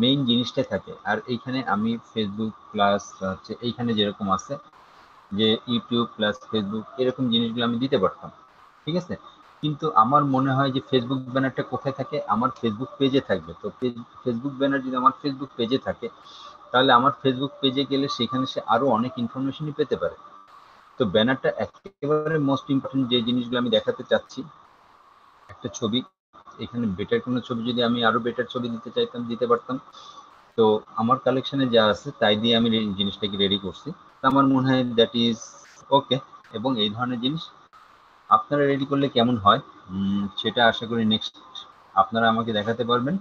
মেইন জিনিসটাই থাকে। আর এইখানে আমি ফেসবুক প্লাস হচ্ছে এইখানে যেরকম আছে যে ইউটিউব প্লাস ফেসবুক, এরকম জিনিসগুলো আমি দিতে পারতাম, ঠিক আছে। কিন্তু আমার মনে হয় যে ফেসবুক ব্যানারটা কোথায় থাকে? আমার ফেসবুক পেজে থাকবে। তো ফেসবুক ব্যানার যদি আমার ফেসবুক পেজে থাকে, তাহলে আমার ফেসবুক পেজে গেলে সেখানে সে আরো অনেক ইনফরমেশনই পেতে পারে। তো ব্যানারটা একেবারে মোস্ট ইম্পর্টেন্ট যে জিনিসগুলো আমি দেখাতে চাচ্ছি, একটা ছবি, এখানে বেটার কোনো ছবি যদি আমি আরো বেটার ছবি দিতে চাইতাম দিতে পারতাম। তো আমার কালেকশনে যা আছে তাই দিয়ে আমি জিনিসটাকে রেডি করছি। তো আমার মনে হয় দ্যাট ইজ ওকে। এবং এই ধরনের জিনিস আপনারা রেডি করলে কেমন হয় সেটা আশা করি নেক্সট আপনারা আমাকে দেখাতে পারবেন।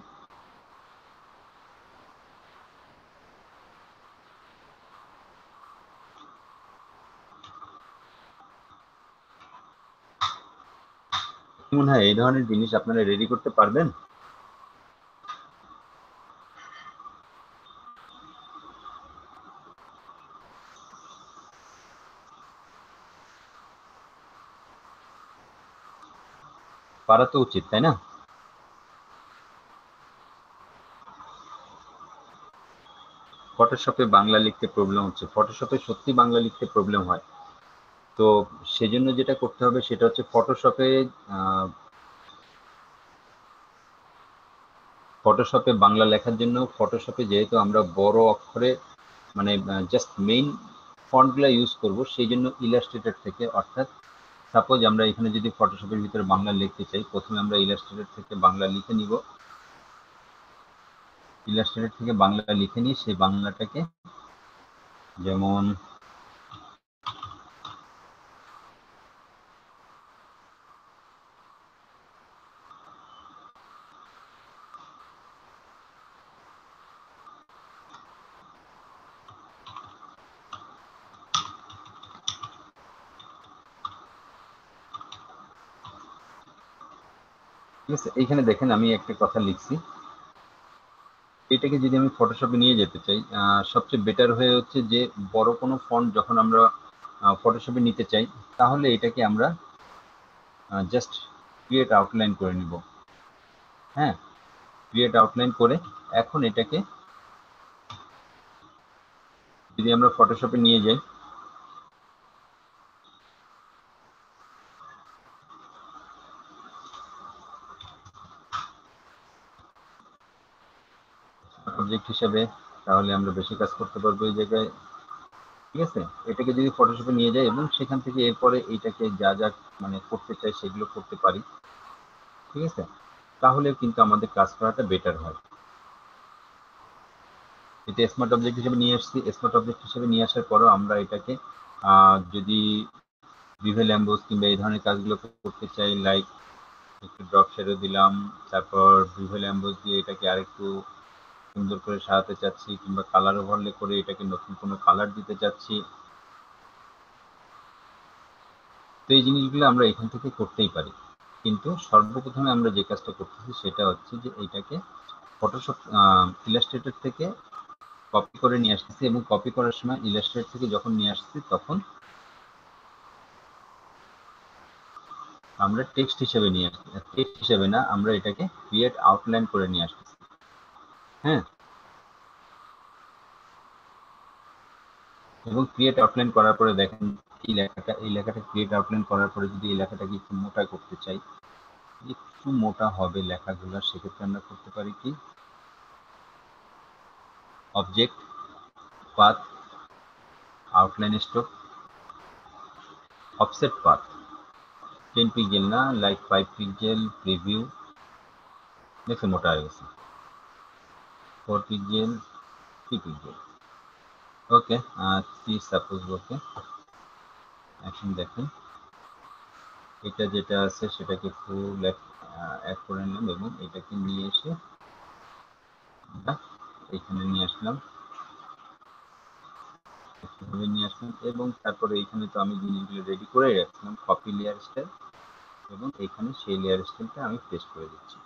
মনে হয় এই ধরনের জিনিস আপনারা রেডি করতে পারবেন? পারা তো উচিত, তাই না? ফটোশপে বাংলা লিখতে প্রবলেম হচ্ছে, ফটোশপে সত্যি বাংলা লিখতে প্রবলেম হয়। তো সেজন্য যেটা করতে হবে সেটা হচ্ছে ফটোশপে বাংলা লেখার জন্য ফটোশপে যেহেতু আমরা বড় অক্ষরে মানে জাস্ট মেইন ফন্টগুলো ইউজ করব, সেই জন্য ইলাস্ট্রেটর থেকে, অর্থাৎ সাপোজ আমরা এখানে যদি ফটোশপের ভিতরে বাংলা লিখতে চাই, প্রথমে আমরা ইলাস্ট্রেটর থেকে বাংলা লিখে নিব। ইলাস্ট্রেটর থেকে বাংলা লিখে নিই, সেই বাংলাটাকে যেমন ঠিক আছে, এইখানে দেখেন আমি একটা কথা লিখছি। এটাকে যদি আমি ফটোশপে নিয়ে যেতে চাই, সবচেয়ে বেটার হয়ে হচ্ছে যে বড় কোনো ফন্ট যখন আমরা ফটোশপে নিতে চাই, তাহলে এটাকে আমরা জাস্ট ক্রিয়েট আউটলাইন করে নিব। হ্যাঁ, ক্রিয়েট আউটলাইন করে এখন এটাকে যদি আমরা ফটোশপে নিয়ে যাই, সাবজেক্ট হিসাবে, তাহলে আমরা বেশি কাজ করতে পারবো এই জায়গায়। ঠিক আছে, এটাকে যদি ফটোশপে নিয়ে যাই এবং সেখান থেকে এরপরে এইটাকে যা যা মানে করতে চাই সেগুলো করতে পারি, ঠিক আছে, তাহলে কিন্তু আমাদের কাজ করাটা বেটার হয়। এটা স্মার্ট অবজেক্ট হিসেবে নিয়ে আসছি। স্মার্ট অবজেক্ট হিসেবে নিয়ে আসার পরও আমরা এটাকে যদি ভিভেল এমবোস কিংবা এই ধরনের কাজগুলো করতে চাই, লাইক একটু ড্রপ শেডো দিলাম, তারপর ভিভেল এমবোস দিয়ে এটাকে আরেকটু সুন্দর করে সাজাতে চাচ্ছি, কিংবা কালার ওভারলে করে এটাকে নতুন কোনো কালার দিতে চাচ্ছি, তো এই জিনিসগুলো আমরা এখান থেকে করতেই পারি। কিন্তু সর্বপ্রথমে আমরা যে কাজটা করতেছি সেটা হচ্ছে যে এইটাকে ফটোশপ ইলাস্ট্রেটর থেকে কপি করে নিয়ে আসতেছি, এবং কপি করার সময় ইলাস্ট্রেটর থেকে যখন নিয়ে আসছি তখন আমরা টেক্সট হিসেবে নিয়ে আসছি, টেক্সট হিসেবে না, আমরা এটাকে ক্রিয়েট আউটলাইন করে নিয়ে আসতেছি। হ্যাঁ, এবং ক্রিয়েট আউটলাইন করার পরে দেখেন এই লেখাটা ক্রিয়েট আউটলাইন করার পরে যদি এই লেখাটাকে একটু মোটা করতে চাই, একটু মোটা হবে লেখাগুলো, সেক্ষেত্রে আমরা করতে পারি কি, object, path, outline stroke, offset path, 10 pixel না, লাইক 5 পিক্সেল, প্রিভিউ, দেখে মোটা হয়ে গেছে, 4 পিক্সেল, 3 পিক্সেল, ওকে, 3 সাপোজ, ওকে। এখন দেখেন এটা যেটা আছে সেটাকে ফুল অ্যাড করে নিলাম এবং এটাকে নিয়ে এসে এখানে নিয়ে আসলাম, এবং তারপরে এইখানে তো আমি জিনিসগুলো রেডি করে রাখছিলাম, কপি লেয়ার স্টাইল, এবং এখানে সেই লেয়ার স্টাইলটা আমি পেস্ট করে দিচ্ছি।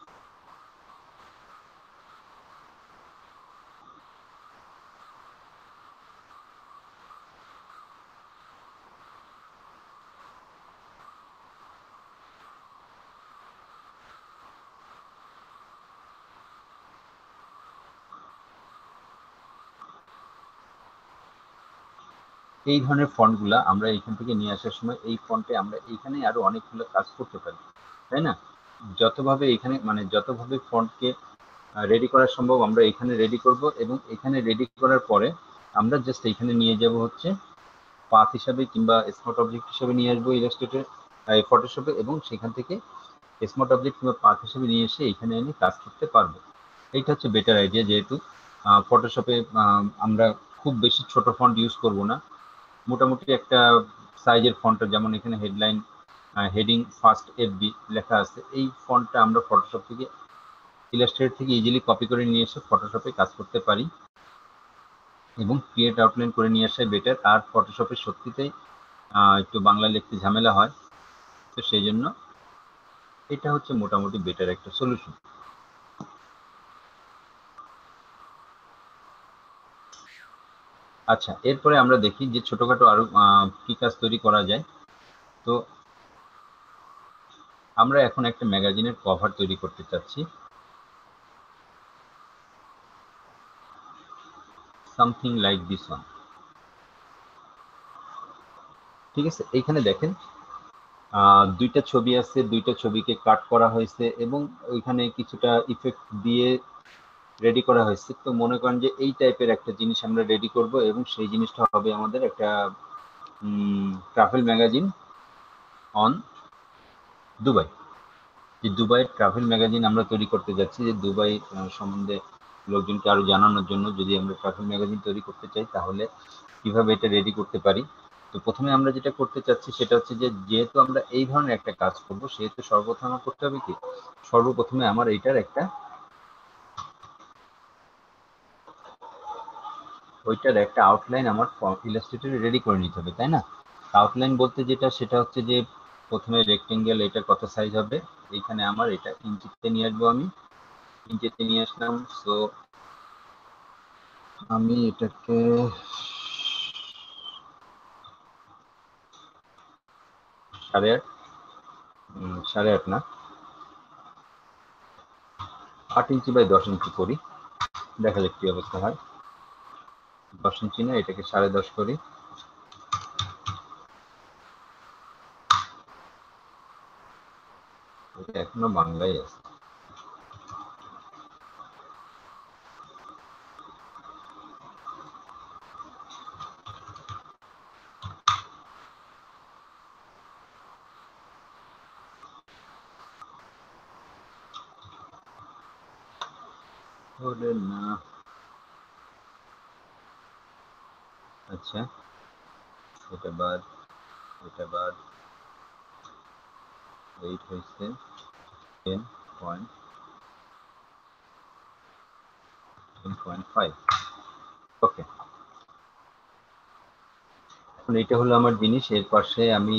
এই ধরনের ফন্টগুলা আমরা এখান থেকে নিয়ে আসার সময় এই ফন্টে আমরা এইখানে আরো অনেকগুলো কাজ করতে পারি, তাই না? যতভাবে এখানে মানে যতভাবে ফন্টকে রেডি করা সম্ভব আমরা এখানে রেডি করব, এবং এখানে রেডি করার পরে আমরা জাস্ট এখানে নিয়ে যাব হচ্ছে পাথ হিসাবে কিংবা স্মার্ট অবজেক্ট হিসাবে নিয়ে আসবো ইলাস্ট্রেটর ফটোশপে, এবং সেখান থেকে স্মার্ট অবজেক্ট কিংবা পাথ হিসেবে নিয়ে এসে এখানে এনে কাজ করতে পারবো। এইটা হচ্ছে বেটার আইডিয়া, যেহেতু ফটোশপে আমরা খুব বেশি ছোট ফন্ট ইউজ করব না, মোটামুটি একটা সাইজের ফন্ট, যেমন এখানে হেডলাইন, হেডিং ফার্স্ট এফবি লেখা আছে, এই ফন্টটা আমরা ফটোশপ থেকে ইলাস্ট্রেটর থেকে ইজিলি কপি করে নিয়ে এসে ফটোশপে কাজ করতে পারি, এবং ক্রিয়েট আউটলাইন করে নিয়ে আসাই বেটার। আর ফটোশপে সত্যিতেই একটু বাংলা লিখতে ঝামেলা হয়, তো সেই জন্য এটা হচ্ছে মোটামুটি বেটার একটা সলিউশন। আচ্ছা, এরপরে আমরা দেখি যে ছোটখাটো আরো কি কাজ তৈরি করা যায়। তো আমরা এখন একটা ম্যাগাজিনের কভার তৈরি করতে চাচ্ছি, সামথিং লাইক দিস ওয়ান। ঠিক আছে, এইখানে দেখেন দুইটা ছবি আছে, দুইটা ছবিকে কাট করা হয়েছে এবং ওইখানে কিছুটা ইফেক্ট দিয়ে রেডি করা হয়েছে। তো মনে করেন যে এই টাইপের একটা জিনিস আমরা রেডি করব এবং সেই জিনিসটা হবে আমাদের একটা ট্রাভেল ম্যাগাজিন অন দুবাই। যে দুবাই ট্রাভেল ম্যাগাজিন আমরা তৈরি করতে যাচ্ছি, যে দুবাই সম্বন্ধে লোকজনকে আরো জানানোর জন্য যদি আমরা ট্রাভেল ম্যাগাজিন তৈরি করতে চাই তাহলে কিভাবে এটা রেডি করতে পারি। তো প্রথমে আমরা যেটা করতে চাচ্ছি সেটা হচ্ছে যে যেহেতু আমরা এই ধরনের একটা কাজ করব সেহেতু সর্বপ্রথম আমার করতে হবে কি, সর্বপ্রথমে আমার এইটার একটা ওইটার একটা আউটলাইন আমার ইলাস্ট্রেটরে রেডি করে নিতে হবে, তাই না? আউটলাইন বলতে যেটা সেটা হচ্ছে যে প্রথমে রেক্টেঙ্গেল এটা কত সাইজ হবে, এইখানে আমার এটা ইঞ্চিতে নিয়ে আসবো, আমি ইঞ্চিতে নিয়ে আসলাম। সো আমি এটাকে 8.5 8.5 না 8 ইঞ্চি বাই 10 ইঞ্চি করি, দেখা যাক কি অবস্থা হয়। 10 ইঞ্চি না, এটাকে 10.5 করি। এটা এখনো বাংলায় আছে। ওরে না, আচ্ছা এটা বাদ, এটা বাদ। 8 হয়েছে 10.5। ওকে, এখন এটা হলো আমার জিনিস। এর পাশে আমি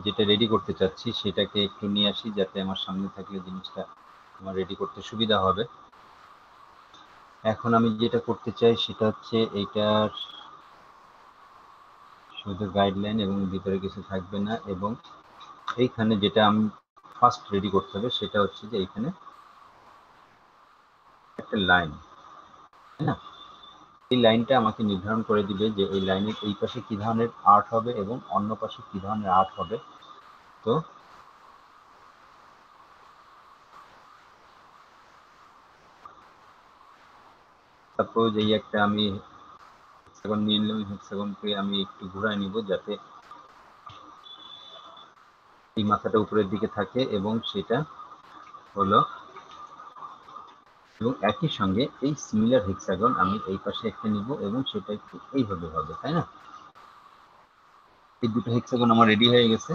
যেটা রেডি করতে চাচ্ছি সেটাকে একটু নিয়ে আসি যাতে আমার সামনে থাকলে জিনিসটা আমার রেডি করতে সুবিধা হবে। এখন আমি যেটা করতে চাই সেটা হচ্ছে এইটার শুধু গাইডলাইন এবং ভিতরে কিছু থাকবে না, এবং এইখানে যেটা আমি ফার্স্ট রেডি করতে হবে সেটা হচ্ছে যে এইখানে একটা লাইন, তাই না? এই লাইনটা আমাকে নির্ধারণ করে দিবে যে এই লাইনের এই পাশে কি ধরনের আর্ট হবে এবং অন্য পাশে কি ধরনের আর্ট হবে। তো সাপোজ এই একটা আমি হেক্সাগন নিয়ে নিলাম, হেক্সাগনকে আমি একটু ঘুরায় নিব যাতে এই মাথাটা উপরের দিকে থাকে এবং সেটা হলো, এবং একই সঙ্গে এই সিমিলার হেক্সাগন আমি এই পাশে একটা নিব এবং সেটা একটু এইভাবে হবে, তাই না? এই দুটো হেক্সাগন আমার রেডি হয়ে গেছে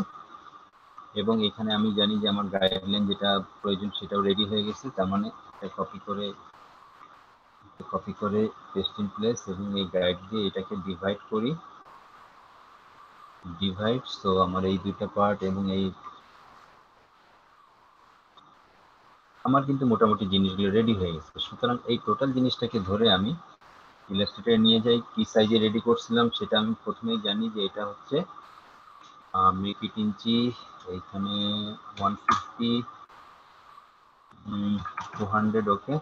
এবং এখানে আমি জানি যে আমার গাইডলাইন যেটা প্রয়োজন সেটাও রেডি হয়ে গেছে। তার মানে এটা কপি করে পেস্ট ইন প্লেস এবং এই গাইড দিয়ে এটাকে ডিভাইড করি, ডিভাইড। সো আমার এই দুইটা পার্ট এবং এই আমার কিন্তু মোটামুটি জিনিসগুলো রেডি হয়ে গেছে। সুতরাং এই টোটাল জিনিসটাকে ধরে আমি ইলাস্ট্রেটরে নিয়ে যাই, কি সাইজে রেডি করছিলাম সেটা আমি প্রথমেই জানি যে এটা হচ্ছে মেক ইট ইঞ্চি, এইখানে 150 200। ওকে,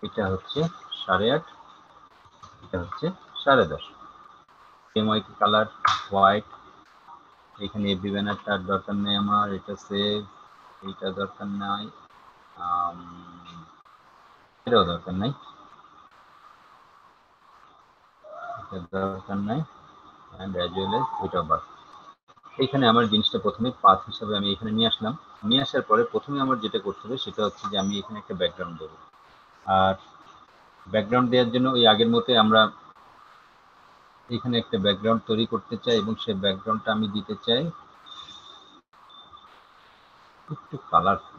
এটা হচ্ছে 8.5, এটা হচ্ছে 10.5। Same white colour, white. এখানে এফবি ব্যানারটার দরকার নেই আমার, এটা সেভ, এইটা দরকার নাই, এটাও দরকার নাই, এটা দরকার নাই, অ্যান্ড অ্যাজ ওয়েল এজ এটা বাদ। এইখানে আমার জিনিসটা প্রথমে পাথ হিসাবে আমি এখানে নিয়ে আসলাম। নিয়ে আসার পরে প্রথমে আমার যেটা করতে হবে সেটা হচ্ছে যে আমি এখানে একটা ব্যাকগ্রাউন্ড দেবো। আর ব্যাকগ্রাউন্ড দেওয়ার জন্য ওই আগের মতো আমরা এখানে একটা ব্যাকগ্রাউন্ড তৈরি করতে চাই এবং সেই ব্যাকগ্রাউন্ডটা আমি দিতে চাই একটু কালারফুল।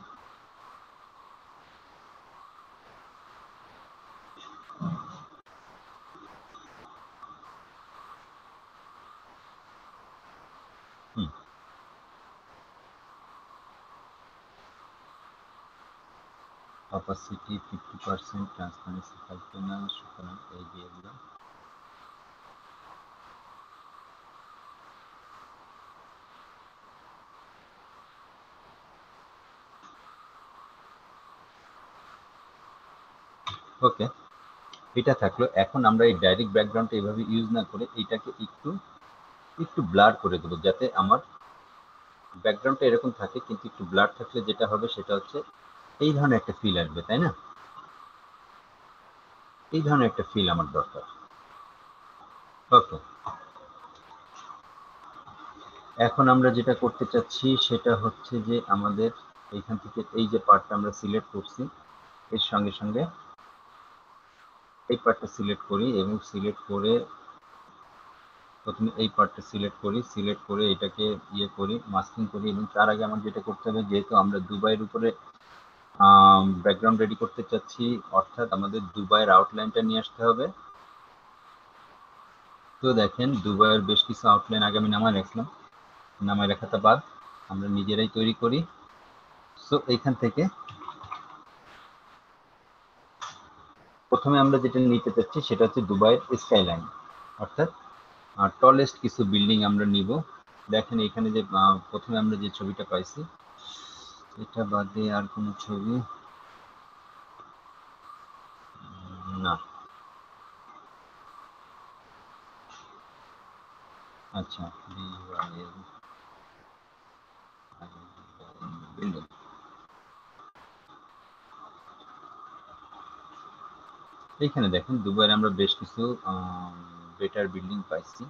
অপাসিটি 50%, ট্রান্সপারেন্সি থাকবে না, সুতরাং এই দিয়ে দিলাম। ওকে, এটা থাকলো। এখন আমরা এই ডাইরেক্ট ব্যাকগ্রাউন্ডটা এইভাবে ইউজ না করে এটাকে একটু একটু ব্লার করে দেবো, যাতে আমার ব্যাকগ্রাউন্ডটা এরকম থাকে, কিন্তু একটু ব্লার থাকলে যেটা হবে সেটা হচ্ছে এই ধরনের একটা ফিল আসবে, তাই না? এই ধরনের একটা ফিল আমার দরকার। ওকে, এখন আমরা যেটা করতে চাচ্ছি সেটা হচ্ছে যে আমাদের এইখান থেকে এই যে পার্টটা আমরা সিলেক্ট করছি, এর সঙ্গে সঙ্গে এই পার্টটা সিলেক্ট করি এবং সিলেক্ট করে প্রথমে এই পার্টটা সিলেক্ট করি, সিলেক্ট করে এটাকে ইয়ে করি, মাস্কিং করি। এবং তার আগে আমার যেটা করতে হবে, যেহেতু আমরা দুবাইয়ের উপরে ব্যাকগ্রাউন্ড রেডি করতে চাচ্ছি, অর্থাৎ আমাদের দুবাইয়ের আউটলাইনটা নিয়ে আসতে হবে। তো দেখেন, দুবাইয়ের বেশ কিছু আউটলাইন আগে আমি নামায় রাখলাম, নামায় রাখাটা বাদ আমরা নিজেরাই তৈরি করি। সো এইখান থেকে প্রথমে আমরা যেটা নিতে চাচ্ছি সেটা হচ্ছে দুবাইয়ের স্কাইলাইন, অর্থাৎ টলেস্ট কিছু বিল্ডিং আমরা নিব। দেখেন এখানে যে প্রথমে আমরা যে ছবিটা পাইছি, এটা বাদে আর কোনো ছবি না। আচ্ছা, বিল্ডিং, এইখানে দেখেন দুবাইয়ের আমরা বেশ কিছু বেটার বিল্ডিং পাইছি।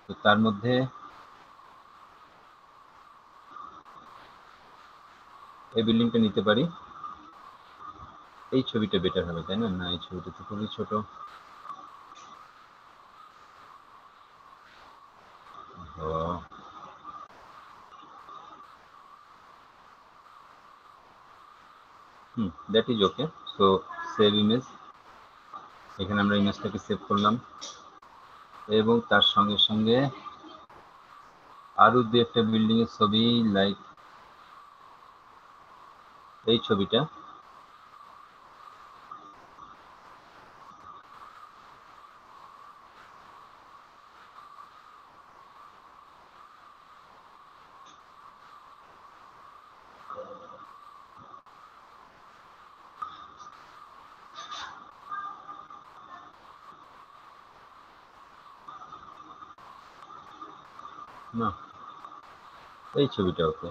তো তার মধ্যে এই বিল্ডিংটা নিতে পারি। এই ছবিটা বেটার হবে, তাই না? না, এই ছবিটা তো খুবই ছোট। That is okay. So save image, এখানে আমরা ইমেজটাকে সেভ করলাম এবং তার সঙ্গে সঙ্গে আরো দু একটা বিল্ডিং এর ছবি, লাইক এই ছবিটা। না, এই ছবিটা ওকে।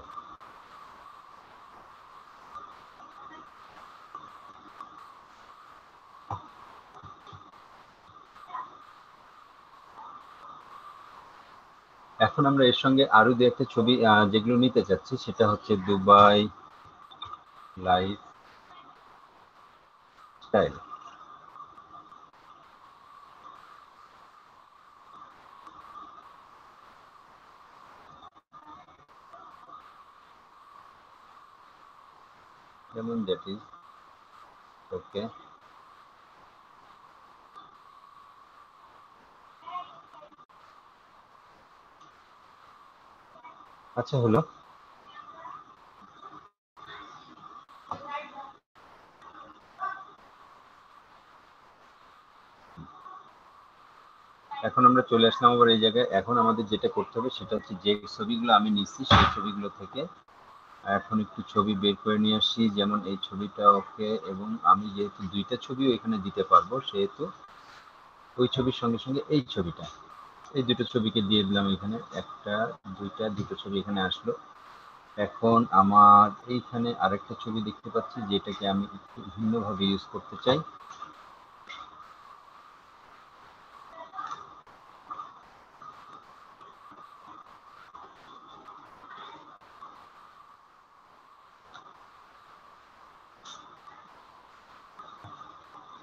এখন আমরা এর সঙ্গে আরো দু একটা ছবি যেগুলো নিতে চাচ্ছি, সেটা হচ্ছে দুবাই লাইফ স্টাইল। যেমন দ্যাট ইজ ওকে। আচ্ছা, হলো। এখন আমরা চলে আসলাম আবার এই জায়গায়। এখন আমাদের যেটা করতে হবে সেটা হচ্ছে যে ছবিগুলো আমি নিচ্ছি সেই ছবিগুলো থেকে এখন একটু ছবি বের করে নিয়ে আসি। যেমন এই ছবিটা ওকে, এবং আমি যেহেতু দুইটা ছবিও এখানে দিতে পারবো, সেহেতু ওই ছবির সঙ্গে সঙ্গে এই ছবিটা, এই দুটো ছবিকে দিয়ে দিলাম এখানে। একটা, দুইটা, দুটো ছবি এখানে আসলো। এখন আমার এইখানে আরেকটা ছবি দেখতে পাচ্ছি, যেটাকে আমি একটু ভিন্নভাবে ইউজ করতে চাই।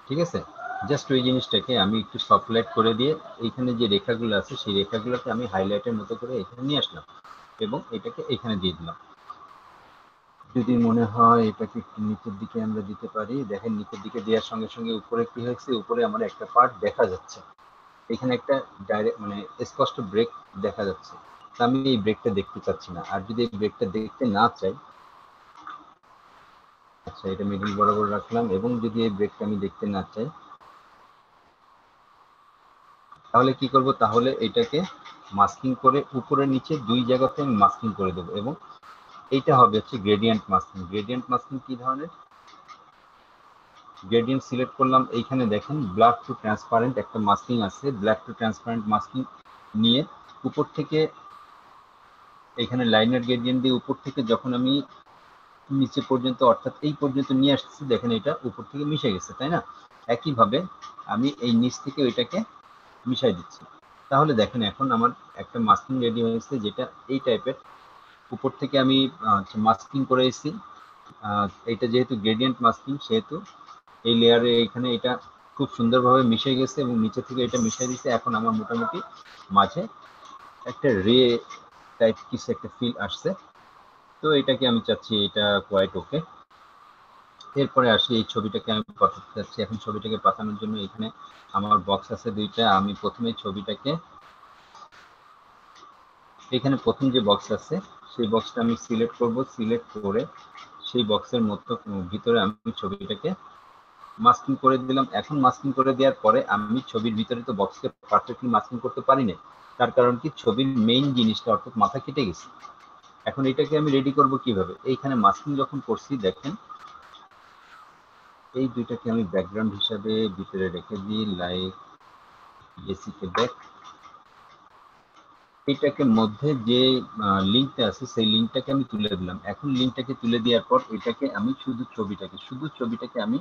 ঠিক আছে, জাস্ট ওই জিনিসটাকে আমি একটু সফট করে দিয়ে এইখানে যে রেখাগুলো আছে সেই রেখাগুলোকে আমি হাইলাইটের মতো করে এখানে নিয়ে আসলাম এবং এটাকে এখানে দিয়ে দিলাম। যদি মনে হয় এটাকে একটু নিচের দিকে আমরা দিতে পারি, দেখেন নিচের দিকে দেওয়ার সঙ্গে সঙ্গে উপরে কি হয়েছে, উপরে আমার একটা পার্ট দেখা যাচ্ছে। এখানে একটা ডাইরেক্ট মানে স্পষ্ট ব্রেক দেখা যাচ্ছে। তা আমি এই ব্রেকটা দেখতে চাচ্ছি না। আর যদি এই ব্রেকটা দেখতে না চাই, আচ্ছা, এটা মিডল বরাবর রাখলাম এবং যদি এই ব্রেকটা আমি দেখতে না চাই তাহলে কি করব, তাহলে এটাকে মাস্কিং করে উপরে নিচে দুই জায়গাতে আমি মাস্কিং করে দেবো এবং এইটা হবে হচ্ছে গ্রেডিয়েন্ট মাস্কিং। গ্রেডিয়েন্ট মাস্কিং কি ধরনের? গ্রেডিয়েন্ট সিলেক্ট করলাম, এইখানে দেখেন ব্ল্যাক টু ট্রান্সপারেন্ট একটা মাস্কিং আছে। ব্ল্যাক টু ট্রান্সপারেন্ট মাস্কিং নিয়ে উপর থেকে এখানে লাইনার গ্রেডিয়েন্ট দিয়ে উপর থেকে যখন আমি নিচে পর্যন্ত অর্থাৎ এই পর্যন্ত নিয়ে আসছি, দেখেন এটা উপর থেকে মিশে গেছে, তাই না? একইভাবে আমি এই নিচ থেকে ওইটাকে মিশাই দিচ্ছি। তাহলে দেখেন এখন আমার একটা মাস্কিং রেডি হয়েছে, যেটা এই টাইপের। উপর থেকে আমি মাস্কিং করে এসেছি। এটা যেহেতু গ্রেডিয়েন্ট মাস্কিং সেহেতু এই লেয়ারে এখানে এটা খুব সুন্দরভাবে মিশে গেছে এবং নিচে থেকে এটা মিশে দিচ্ছে। এখন আমার মোটামুটি মাঝে একটা রে টাইপ কিছু একটা ফিল আসছে। তো এটাকে আমি চাচ্ছি এটা কোয়াইট ওকে। এরপরে আসি এই ছবিটাকে আমি পাঠাতে চাচ্ছি। এখন ছবিটাকে পাঠানোর জন্য এখানে আমার বক্স আছে দুইটা। আমি প্রথমে ছবিটাকে এখানে প্রথম যে বক্স আছে সেই বক্সটা আমি সিলেক্ট করব। সিলেক্ট করে সেই বক্সের মধ্যে ভিতরে আমি ছবিটাকে মাস্কিং করে দিলাম। এখন মাস্কিং করে দেওয়ার পরে আমি ছবির ভিতরে তো বক্সকে পারফেক্টলি মাস্কিং করতে পারি না, তার কারণ কি ছবির মেইন জিনিসটা অর্থাৎ মাথা কেটে গেছে। এখন এটাকে আমি রেডি করব কিভাবে? এইখানে মাস্কিং যখন করছি দেখেন এই দুইটাকে আমি ব্যাকগ্রাউন্ড হিসাবে ভিতরে রেখে দিই, লাইক বেসিকে ব্যাক। এইটাকে মধ্যে যে লিঙ্কটা আছে সেই লিঙ্কটাকে আমি তুলে দিলাম। এখন লিঙ্কটাকে তুলে দেওয়ার পর এটাকে আমি শুধু ছবিটাকে আমি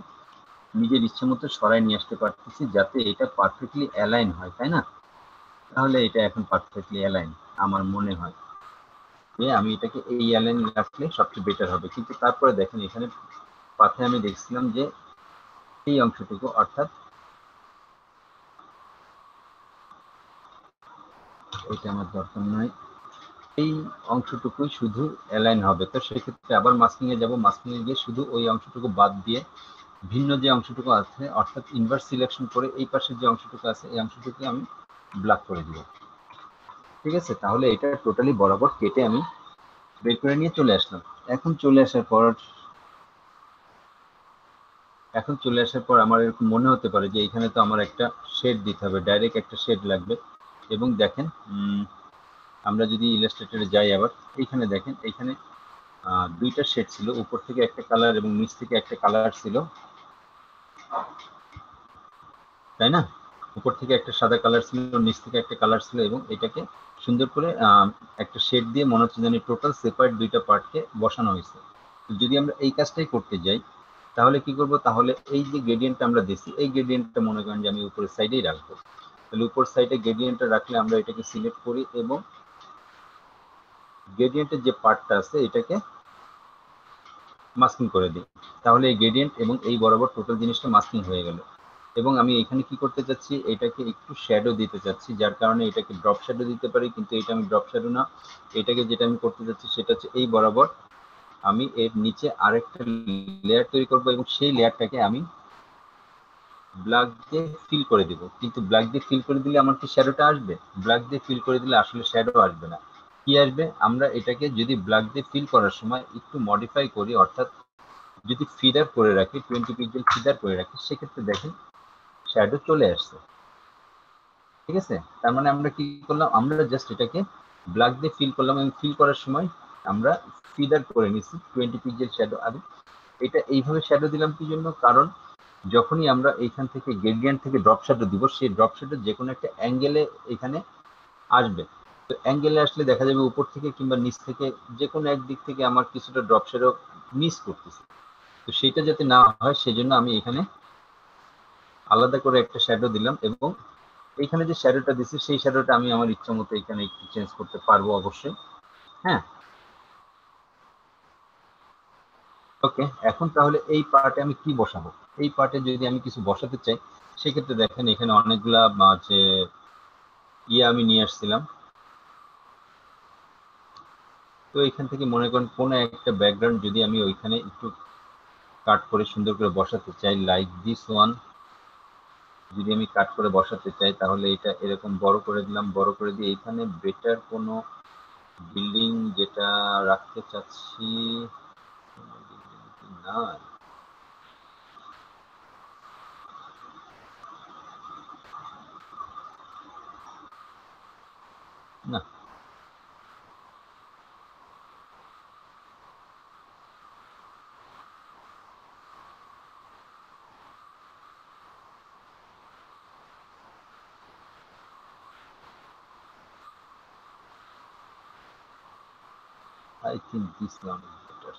নিজের ইচ্ছে মতো সরাই নিয়ে আসতে পারতেছি যাতে এটা পারফেক্টলি অ্যালাইন হয়, তাই না? তাহলে এটা এখন পারফেক্টলি অ্যালাইন আমার মনে হয় যে আমি এটাকে এই অ্যালাইন রাখলে সবচেয়ে বেটার হবে। কিন্তু তারপরে দেখেন এখানে পাথে আমি দেখছিলাম যে এই অংশটুকু অর্থাৎ এটা আমার দরকার নয়, এই অংশটুকুই শুধু অ্যালাইন হবে। তো সেক্ষেত্রে আবার মাস্কিং এ যাব, মাস্কিং এ গিয়ে শুধু ওই অংশটুকু বাদ দিয়ে ভিন্ন যে অংশটুকু আছে অর্থাৎ ইনভার্স সিলেকশন করে এই পাশের যে অংশটুকু আছে এই অংশটুকু আমি ব্ল্যাক করে দিব। ঠিক আছে, তাহলে এটা টোটালি বরাবর কেটে আমি বের করে নিয়ে চলে আসলাম। এখন চলে আসার পর আমার এরকম মনে হতে পারে যে এখানে তো আমার একটা শেড দিতে হবে, ডাইরেক্ট একটা শেড লাগবে। এবং দেখেন আমরা যদি ইলাস্ট্রেটরে যাই আবার এইখানে দেখেন এইখানে দুইটা শেড ছিল, উপর থেকে একটা কালার এবং নিচ থেকে একটা কালার ছিল, তাই না? উপর থেকে একটা সাদা কালার ছিল, নিচ থেকে একটা কালার ছিল এবং এটাকে সুন্দর করে একটা শেড দিয়ে মনে হচ্ছে জানি টোটাল সেপারেট দুইটা পার্টকে বসানো হয়েছে। যদি আমরা এই কাজটাই করতে যাই তাহলে কি করব, তাহলে এই যে গ্রেডিয়েন্টটা আমরা দিচ্ছি এই গ্রেডিয়েন্টটা মনে করেন যে আমি উপরের সাইডেই রাখবো। তাহলে উপর সাইডে গ্রেডিয়েন্টটা রাখলে আমরা এটাকে সিলেক্ট করি এবং গ্রেডিয়েন্টের যে পার্টটা আছে এটাকে মাস্কিং করে দিই। তাহলে এই গ্রেডিয়েন্ট এবং এই বরাবর টোটাল জিনিসটা মাস্কিং হয়ে গেল। এবং আমি এখানে কি করতে চাচ্ছি, এটাকে একটু শ্যাডো দিতে চাচ্ছি, যার কারণে এটাকে ড্রপ শ্যাডো দিতে পারি, কিন্তু এটা আমি ড্রপ শ্যাডো না, এটাকে যেটা আমি করতে চাচ্ছি সেটা হচ্ছে এই বরাবর আমি এর নিচে আরেকটা লেয়ার তৈরি করব এবং সেই লেয়ারটাকে আমি ব্ল্যাক দিয়ে ফিল করে দিব। কিন্তু ব্ল্যাক দিয়ে ফিল করে দিলে আমার কি শ্যাডোটা আসবে? ব্ল্যাক দিয়ে ফিল করে দিলে আসলে শ্যাডো আসবে না। কি আসবে? আমরা এটাকে যদি ব্ল্যাক দিয়ে ফিল করার সময় একটু মডিফাই করি, অর্থাৎ যদি ফিডার করে রাখি 20 পিক্সেল ফিডার করে রাখি, সেক্ষেত্রে দেখেন শ্যাডো চলে আসছে। ঠিক আছে, তার মানে আমরা কি করলাম, আমরা জাস্ট এটাকে ব্ল্যাক দিয়ে ফিল করলাম এবং ফিল করার সময় আমরা ফিডার করে নিচ্ছি 20 পিক্সেল শ্যাডো। আর এটা এইভাবে শ্যাডো দিলাম কি জন্য, কারণ যখনই আমরা এইখান থেকে গ্রেডিয়েন্ট থেকে ড্রপ শ্যাডো দিব সেই ড্রপ শ্যাডো যে কোনো একটা অ্যাঙ্গেলে এখানে আসবে। তো অ্যাঙ্গেলে আসলে দেখা যাবে উপর থেকে কিংবা নিচ থেকে যে কোনো এক দিক থেকে আমার কিছুটা ড্রপ শ্যাডো মিস করতেছে। তো সেটা যাতে না হয় সেজন্য আমি এখানে আলাদা করে একটা শ্যাডো দিলাম এবং এইখানে যে শ্যাডোটা দিচ্ছি সেই শ্যাডোটা আমি আমার ইচ্ছা মতো এখানে একটু চেঞ্জ করতে পারবো অবশ্যই। হ্যাঁ, ওকে। এখন তাহলে এই পার্টে আমি কি বসাবো? এই পার্টে যদি আমি কিছু বসাতে চাই সেক্ষেত্রে দেখেন এখানে অনেকগুলা যে আমি নিয়ে আসছিলাম। তো এখান থেকে মনে করেন কোনো একটা ব্যাকগ্রাউন্ড যদি আমি ওইখানে একটু কাট করে সুন্দর করে বসাতে চাই, লাইক দিস ওয়ান, যদি আমি কাট করে বসাতে চাই তাহলে এটা এরকম বড় করে দিলাম। বড় করে দিয়ে এইখানে বেটার কোনো বিল্ডিং যেটা রাখতে চাচ্ছি না, I think this one is better.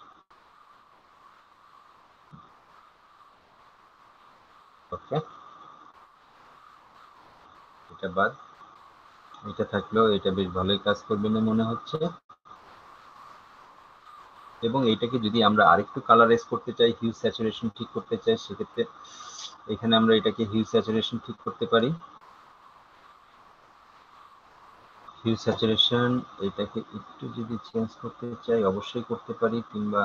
Okay, এটা বাদ, এটা থাকলেও এটা বেশ ভালোই কাজ করবে না মনে হচ্ছে। এবং এইটাকে যদি আমরা আরেকটু কালারাইজ করতে চাই, হিউ স্যাচুরেশন ঠিক করতে চাই, সেক্ষেত্রে এখানে আমরা এটাকে হিউ স্যাচুরেশন ঠিক করতে পারি। হিউ স্যাচুরেশন এটাকে একটু যদি চেঞ্জ করতে চাই অবশ্যই করতে পারি, কিংবা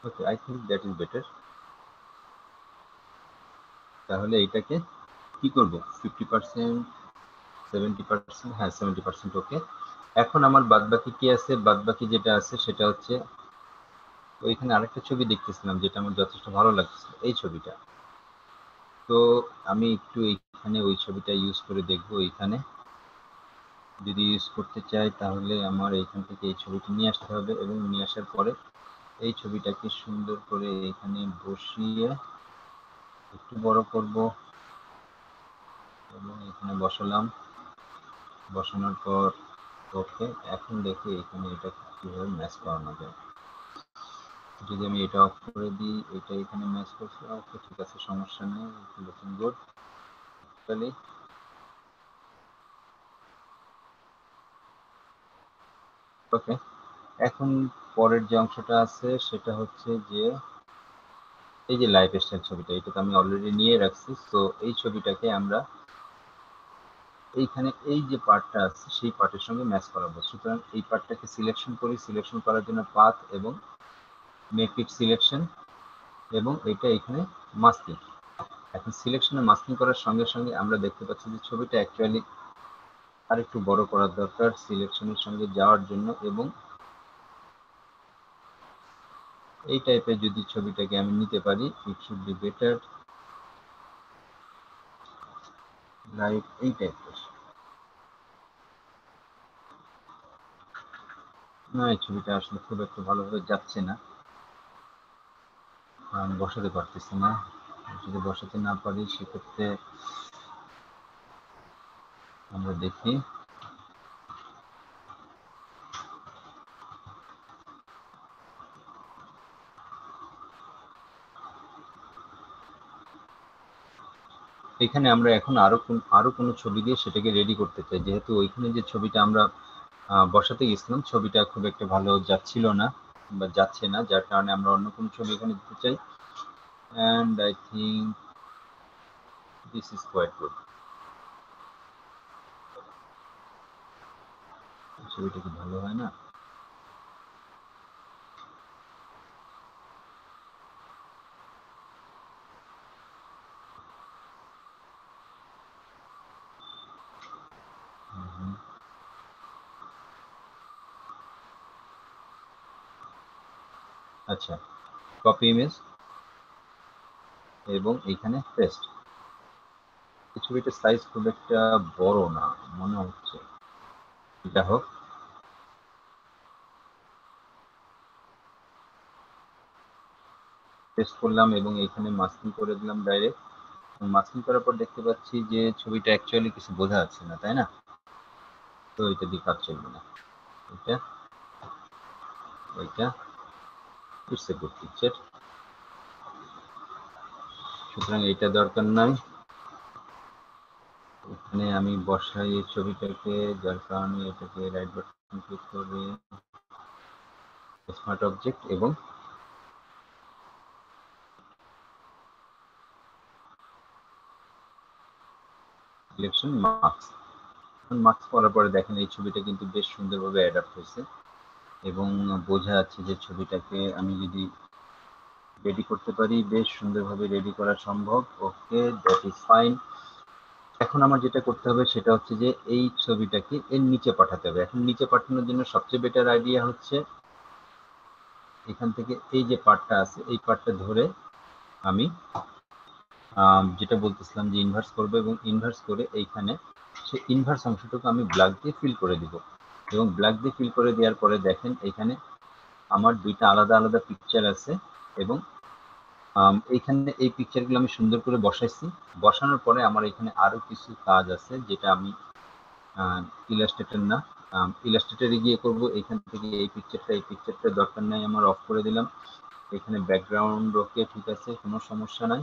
okay, I think that is better. তাহলে এটাকে কি করব, 50%, 70%, হ্যাঁ 70%। ওকে, এখন আমার বাদবাকি কি আছে, বাদবাকি যেটা আছে সেটা হচ্ছে ওইখানে আরেকটা ছবি দেখতেছিলাম যেটা আমার যথেষ্ট ভালো লাগছিল, এই ছবিটা। তো আমি একটু এইখানে ওই ছবিটা ইউজ করে দেখবো। এইখানে যদি ইউজ করতে চাই তাহলে আমার এইখান থেকে এই ছবিটা নিয়ে আসতে হবে, এবং নিয়ে আসার পরে এই ছবিটাকে সুন্দর করে এখানে বসিয়ে একটু বড় করব, এবং এখানে বসালাম। বসানোর পর ওকে, এখন দেখি এখানে এটা কিভাবে ম্যাচ করানো যায়। যদি আমি এটা অফ করে দিই, এটা এখানে ম্যাচ করছে। ওকে, ঠিক আছে, সমস্যা নেই, লুকিং গুড। তাহলে ওকে, এখন পরের যে অংশটা আছে সেটা হচ্ছে যে এই যে লাইফস্টাইল ছবিটা, এটাকে আমি অলরেডি নিয়ে রাখছি। তো এই ছবিটাকে আমরা এইখানে এই যে পার্টটা আছে সেই পার্টের সঙ্গে ম্যাচ করাবো। সুতরাং এই পার্টটাকে সিলেকশন করি, সিলেকশন করার জন্য পাথ এবং মেক ইট সিলেকশন, এবং এটা এখানে মাস্কিং। এখন সিলেকশনে মাস্কিং করার সঙ্গে সঙ্গে আমরা দেখতে পাচ্ছি যে ছবিটা অ্যাকচুয়ালি আরেকটু বড় করার দরকার সিলেকশনের সঙ্গে যাওয়ার জন্য। এবং এই টাইপের যদি ছবিটাকে আমি নিতে পারি, ইট শুড বি বেটার, লাইক এই টাইপের। না, এই ছবিটা আসলে খুব একটা ভালোভাবে যাচ্ছে না, আমি বসাতে পারতেছি না। যদি বসাতে না পারি সেক্ষেত্রে আমরা দেখি। এখানে আমরা এখন আরো কোনো ছবি দিয়ে সেটাকে রেডি করতে চাই, যেহেতু ওইখানে যে ছবিটা আমরা বসাতে গেছিলাম ছবিটা খুব একটা ভালো যাচ্ছিল না বা যাচ্ছে না, যার কারণে আমরা অন্য কোনো ছবি এখানে দিতে চাই। And I think this is quite good. ছবিটা কি ভালো হয় না? আচ্ছা, কপি ইমেজ এবং এখানে পেস্ট। এই ছবিটার সাইজ খুব একটা বড় না মনে হচ্ছে, এটা হোক। পেস্ট করলাম এবং এখানে মাস্কিং করে দিলাম ডাইরেক্ট। মাস্কিং করার পর দেখতে পাচ্ছি যে ছবিটা অ্যাকচুয়ালি কিছু বোঝা যাচ্ছে না, তাই না? তো এটা দিয়ে কাজ চলবে না। এটা ওইটা ইটস এ গুড পিকচার, সুতরাং এটা দরকার নাই। এখানে আমি বসাই এই ছবিটাকে, যার কারণে এটাকে রাইট বাটন ক্লিক করে স্মার্ট অবজেক্ট এবং সিলেকশন মার্কস। মার্কস করার পরে দেখেন এই ছবিটা কিন্তু বেশ সুন্দরভাবে অ্যাডাপ্ট হয়েছে, এবং বোঝা যাচ্ছে যে ছবিটাকে আমি যদি রেডি করতে পারি বেশ সুন্দরভাবে রেডি করা সম্ভব। ওকে, দ্যাট ইজ ফাইন। এখন আমার যেটা করতে হবে সেটা হচ্ছে যে এই ছবিটাকে এর নিচে পাঠাতে হবে। এখন নিচে পাঠানোর জন্য সবচেয়ে বেটার আইডিয়া হচ্ছে এখান থেকে এই যে পার্টটা আছে এই পার্টটা ধরে আমি যেটা বলতেছিলাম যে ইনভার্স করবো, এবং ইনভার্স করে এইখানে সেই ইনভার্স অংশটুকু আমি ব্ল্যাক দিয়ে ফিল করে দিব। এবং ব্ল্যাক দিয়ে ফিল করে দেওয়ার পরে দেখেন এখানে আমার দুইটা আলাদা আলাদা পিকচার আছে এবং এইখানে এই পিকচারগুলো আমি সুন্দর করে বসাইছি। বসানোর পরে আমার এখানে আরো কিছু কাজ আছে যেটা আমি ইলাস্ট্রেটর না ইলাস্ট্রেটরে গিয়ে করব। এখান থেকে এই পিকচারটা দরকার নাই, আমার অফ করে দিলাম। এখানে ব্যাকগ্রাউন্ড ওকে, ঠিক আছে, কোনো সমস্যা নাই।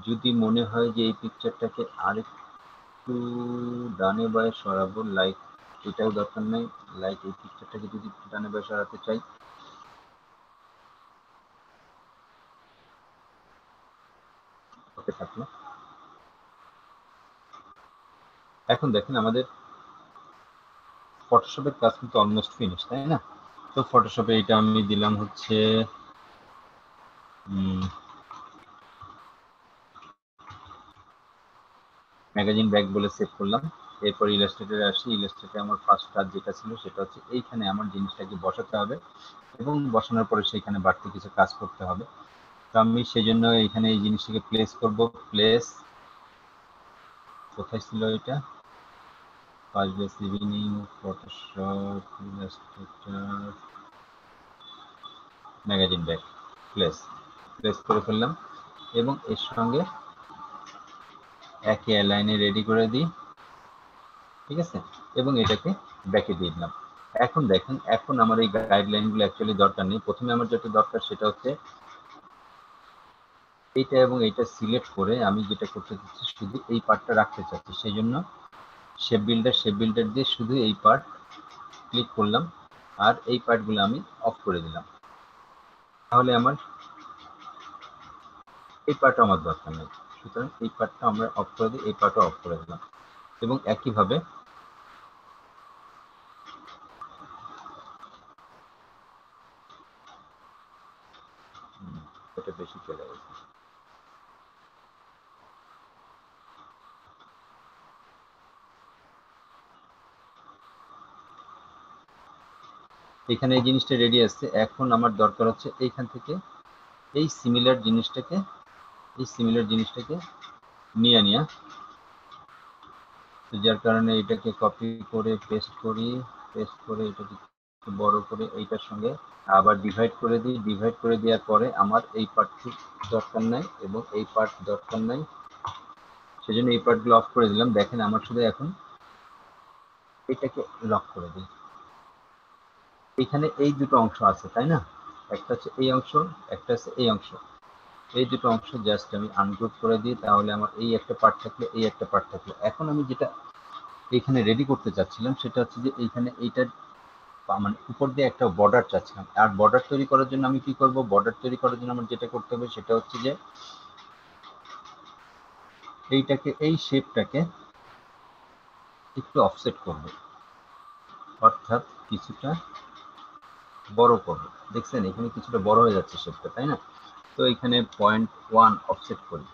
যদি মনে হয় যে এই পিকচারটাকে আরেকটু ডানে বায়ে সরাবো, লাইক এটাও দরকার নাই, লাইক এই পিকচারটাকে যদি ডানে বায়ে সরাতে চাই, ওকে থাকলো। এখন দেখেন আমাদের ফটোশপের কাজ কিন্তু অলমোস্ট ফিনিশ, তাই না? তো ফটোশপে এটা আমি দিলাম হচ্ছে ম্যাগাজিন ব্যাগ বলে সেভ করলাম। এরপর ইলাস্ট্রেটরে আসি। ইলাস্ট্রেটরে আমার ফার্স্ট কাজ যেটা ছিল সেটা হচ্ছে এইখানে আমার জিনিসটাকে বসাতে হবে এবং বসানোর পরে সেইখানে বাড়তি কিছু কাজ করতে হবে। তো আমি সেই জন্য এখানে এই জিনিসটাকে প্লেস করব। প্লেস কোথায় ছিল এটা? First base evening, Photoshop, Illustrator, magazine bag, place করে ফেললাম এবং এর সঙ্গে একই লাইনে রেডি করে দিই, ঠিক আছে, এবং এটাকে ব্যাকে দিয়ে দিলাম। এখন দেখেন, এখন আমার এই গাইডলাইনগুলো অ্যাকচুয়ালি দরকার নেই। প্রথমে আমার যেটা দরকার সেটা হচ্ছে এইটা এবং এইটা সিলেক্ট করে আমি যেটা করতে চাচ্ছি শুধু এই পার্টটা রাখতে চাচ্ছি। সেই জন্য শেপ বিল্ডার দিয়ে শুধু এই পার্ট ক্লিক করলাম আর এই পার্টগুলো আমি অফ করে দিলাম। তাহলে আমার এই পার্টটা আমার দরকার নেই, সুতরাং এই পার্টটা আমরা অফ করে দিই, এই পার্টও অফ করে দিলাম। এবং একইভাবে এটা বেশি চলে গেছে। এখানে এই জিনিসটা রেডি আছে। এখন আমার দরকার হচ্ছে এইখান থেকে এই সিমিলার জিনিসটাকে নিয়ে নিয়া, যার কারণে এটাকে কপি করে পেস্ট করে এটাকে বড় করে এইটার সঙ্গে আবার ডিভাইড করে দিই। ডিভাইড করে দেওয়ার পরে আমার এই পার্টটি দরকার নাই এবং এই পার্ট দরকার নাই, সেজন্য এই পার্টগুলো অফ করে দিলাম। দেখেন আমার শুধু এখন এটাকে লক করে দিই। এখানে এই দুটো অংশ আছে, তাই না? একটা হচ্ছে এই অংশ, একটা হচ্ছে এই অংশ। এই দুটো অংশ জাস্ট আমি আনগ্রুপ করে দিই, তাহলে আমার এই একটা পার্ট থাকলো, এই একটা পার্ট থাকলো। এখন আমি যেটা এখানে রেডি করতে চাচ্ছিলাম সেটা হচ্ছে যে এইখানে এইটার মানে উপর দিয়ে একটা বর্ডার চাচ্ছিলাম। আর বর্ডার তৈরি করার জন্য আমি কি করব? বর্ডার তৈরি করার জন্য আমার যেটা করতে হবে সেটা হচ্ছে যে এই শেপটাকে একটু অফসেট করব, অর্থাৎ কিছুটা বড় করব। দেখছেন এখানে কিছুটা বড় হয়ে যাচ্ছে শেপটা, তাই না? তো এখানে 0.1 অফসেট করি।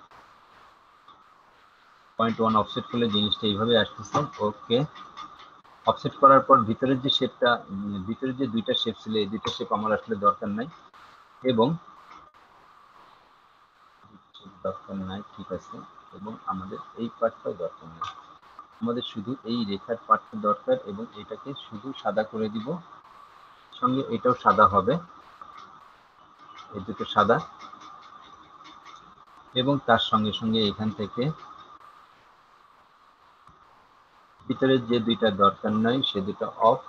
0.1 অফসেট করলে জিনিসটা এইভাবে আসতেছে। ওকে, অফসেট করার পর ভিতরের যে শেপটা, ভিতরের যে দুইটা শেপ ছিল এই দুইটা শেপ আমার আসলে দরকার নাই এবং ঠিক আছে, এবং আমাদের এই পার্টটাও দরকার নেই, আমাদের শুধু এই রেখার পার্টটা দরকার এবং এটাকে শুধু সাদা করে দিব। সঙ্গে এটাও সাদা হবে, এই দুটো সাদা, এবং তার সঙ্গে সঙ্গে এখান থেকে ভিতরের যে দুইটা দরকার নাই সে দুটো অফ,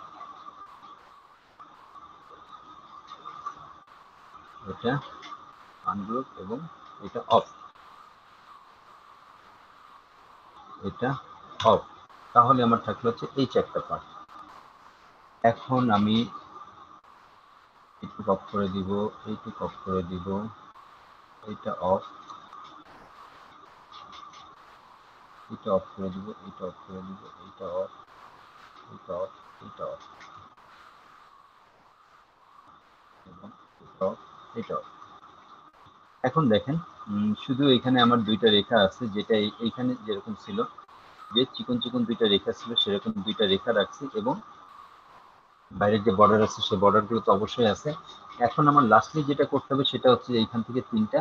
এটা আনগ্রুপ এবং এটা অফ, এটা অফ। তাহলে আমার থাকলো হচ্ছে এই চারটা পার্ট। এখন আমি একটু অফ করে দিব, এইটুকু অফ করে দিব, এটা অফ, এটা অফ করে দিব, এটা অফ করে দিব, এটা অফ, এটা অফ, এটা অফ, এবং এটা অফ, এটা অফ। এখন দেখেন শুধু এখানে আমার দুইটা রেখা আছে, যেটা এইখানে যেরকম ছিল যে চিকন চিকন দুইটা রেখা ছিল সেরকম দুইটা রেখা রাখছি এবং বাইরের যে বর্ডার আছে সেই বর্ডারগুলো তো অবশ্যই আছে। এখন আমার লাস্টলি যেটা করতে হবে সেটা হচ্ছে এইখান থেকে তিনটা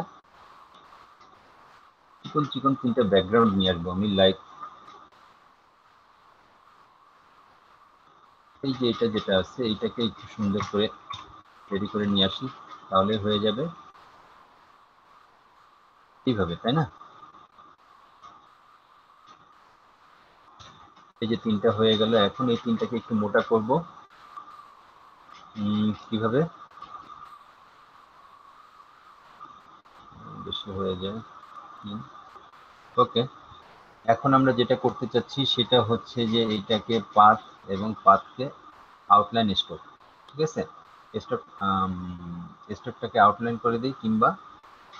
চিকন চিকন তিনটা ব্যাকগ্রাউন্ড নিয়ে আসবো আমি, লাইক এই যে এটা যেটা আছে এইটাকে একটু সুন্দর করে রেডি করে নিয়ে আসি, তাহলে হয়ে যাবে এইভাবে, তাই না? এই যে তিনটা হয়ে গেল, এখন এই তিনটাকে একটু মোটা করব। কিভাবে? বেশি হয়ে যায়। ওকে, এখন আমরা যেটা করতে চাচ্ছি সেটা হচ্ছে যে এইটাকে পাথ এবং পাথকে আউটলাইন স্ট্রোক, ঠিক আছে? স্ট্রোক স্ট্রোকটাকে আউটলাইন করে দিই কিংবা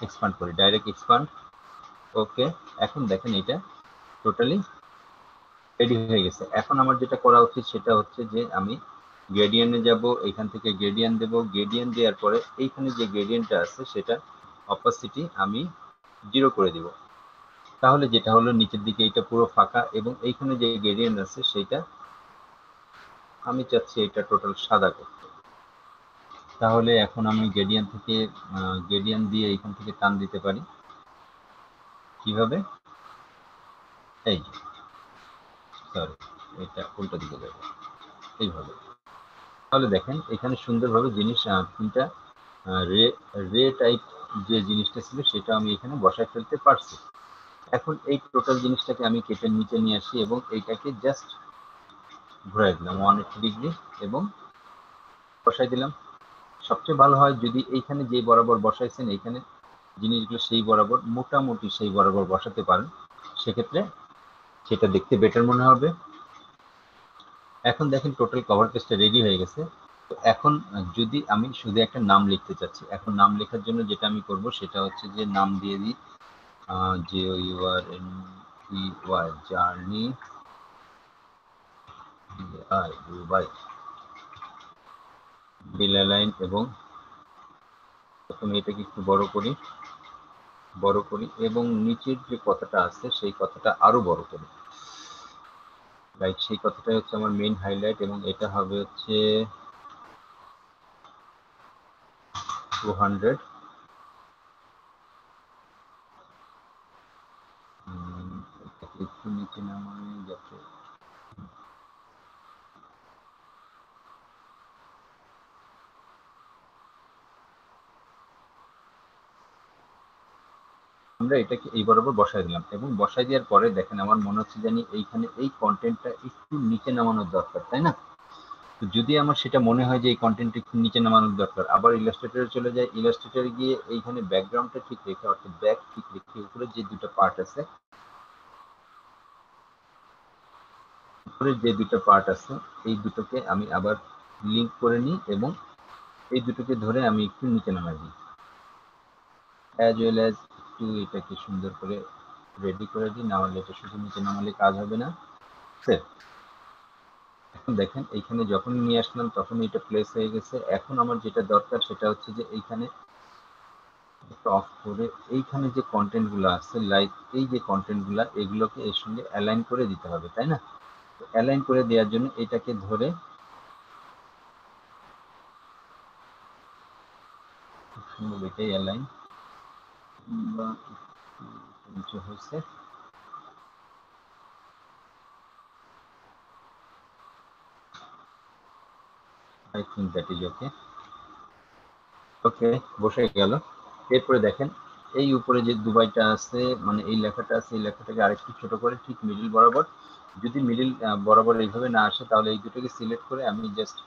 এক্সপান্ড করি, ডাইরেক্ট এক্সপান্ড। ওকে, এখন দেখেন এটা টোটালি রেডি হয়ে গেছে। এখন আমার যেটা করা উচিত সেটা হচ্ছে যে আমি গ্রেডিয়েন্টে যাব, এখান থেকে গ্রেডিয়েন্ট দেব, গ্রেডিয়েন্ট দেওয়ার পরে এইখানে যে গ্রেডিয়েন্টটা আছে সেটা অপাসিটি আমি 0 করে দিব। তাহলে যেটা হলো নিচের দিকে এটা পুরো ফাঁকা এবং এইখানে যে গ্রেডিয়েন্ট আছে সেটা আমি চাচ্ছি এটা টোটাল সাদা করতে। তাহলে এখন আমি গ্রেডিয়েন্ট থেকে গ্রেডিয়েন্ট দিয়ে এইখান থেকে টান দিতে পারি। কিভাবে? এই সরি, এটা উল্টো দিকে যাবে, এইভাবে। তাহলে দেখেন এখানে সুন্দরভাবে জিনিস তিনটা রে রে টাইপ যে জিনিসটা ছিল সেটা আমি এখানে বসায় ফেলতে পারছি। এখন এই টোটাল জিনিসটাকে আমি কেটে নিচে নিয়ে আসি এবং এইটাকে জাস্ট ঘুরাই দিলাম 180 ডিগ্রি এবং বসাই দিলাম। সবচেয়ে ভালো হয় যদি এইখানে যে বরাবর বসাইছেন এইখানে জিনিসগুলো সেই বরাবর মোটামুটি সেই বরাবর বসাতে পারেন, সেক্ষেত্রে সেটা দেখতে বেটার মনে হবে। এখন দেখেন টোটাল কভার পেজটা রেডি হয়ে গেছে। তো এখন যদি আমি শুধু একটা নাম লিখতে চাচ্ছি, এখন নাম লেখার জন্য যেটা আমি করব সেটা হচ্ছে যে নাম দিয়ে দিই JOURNEY জার্নি দুবাই বিলা লাইন, এবং প্রথমে এটাকে একটু বড় করি এবং নিচের যে কথাটা আছে সেই কথাটা আরো বড় করি। রাইট, সেই কথাটাই হচ্ছে আমার মেইন হাইলাইট এবং এটা হবে হচ্ছে 200। একটু নিচে নামাই যাতে আমরা এটাকে এই বরাবর বসাই দিলাম এবং বসাই দেওয়ার পরে দেখেন আমার মনে হচ্ছে জানি এইখানে এই কন্টেন্টটা একটু নিচে নামানোর দরকার, তাই না? তো যদি আমার সেটা মনে হয় যে এই কন্টেন্টটা একটু নিচে নামানোর দরকার, আবার ইলাস্ট্রেটরে চলে যায়, ইলাস্ট্রেটরে গিয়ে এইখানে ব্যাকগ্রাউন্ডটা ঠিক রেখে অর্থাৎ ব্যাক ঠিক রেখে উপরে যে দুটো পার্ট আছে, উপরের যে দুটো পার্ট আছে এই দুটোকে আমি আবার লিঙ্ক করে নিই এবং এই দুটোকে ধরে আমি একটু নিচে নামাই দিই, অ্যাজ ওয়েল অ্যাজ একটু এটাকে সুন্দর করে রেডি করে দিই, না হলে এটা শুধু নিচে নামালে কাজ হবে না। এখন দেখেন এইখানে যখন নিয়ে আসলাম তখন এটা প্লেস হয়ে গেছে। এখন আমার যেটা দরকার সেটা হচ্ছে যে এইখানে অফ করে এইখানে যে কন্টেন্ট গুলো আছে, লাইক এই যে কন্টেন্ট গুলা এগুলোকে এর সঙ্গে অ্যালাইন করে দিতে হবে, তাই না? অ্যালাইন করে দেওয়ার জন্য এটাকে ধরে সুন্দর এটাই অ্যালাইন বা নিচে হয়েছে। I think that is okay. Okay, বসে গেল। এরপরে দেখেন এই উপরে যে দুবাইটা আছে মানে এই লেখাটা আছে, এই লেখাটাকে আরেকটু ছোট করে ঠিক মিডিল বরাবর, যদি মিডিল বরাবর এইভাবে না আসে তাহলে এই দুটোকে সিলেক্ট করে আমি জাস্ট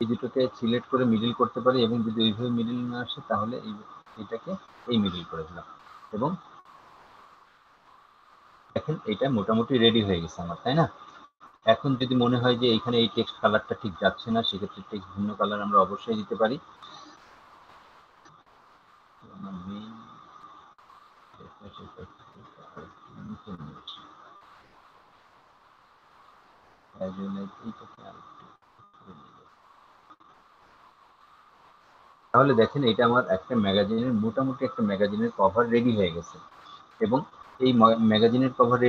এই দুটোকে সিলেক্ট করে মিডিল করতে পারি এবং যদি এইভাবে মিডিল না আসে তাহলে এইটাকে এই মিডিল করে দিলাম এবং দেখেন এটা মোটামুটি রেডি হয়ে গেছে আমার, তাই না? এখন যদি মনে হয় যে এইখানে এই টেক্সট কালারটা ঠিক যাচ্ছে না, সেক্ষেত্রে টেক্সট ভিন্ন কালার আমরা অবশ্যই দিতে পারি। তাহলে দেখেন এটা আমার একটা ম্যাগাজিনের মোটামুটি একটা ম্যাগাজিনের কভার রেডি হয়ে গেছে এবং এই ম্যাগাজিনের কভার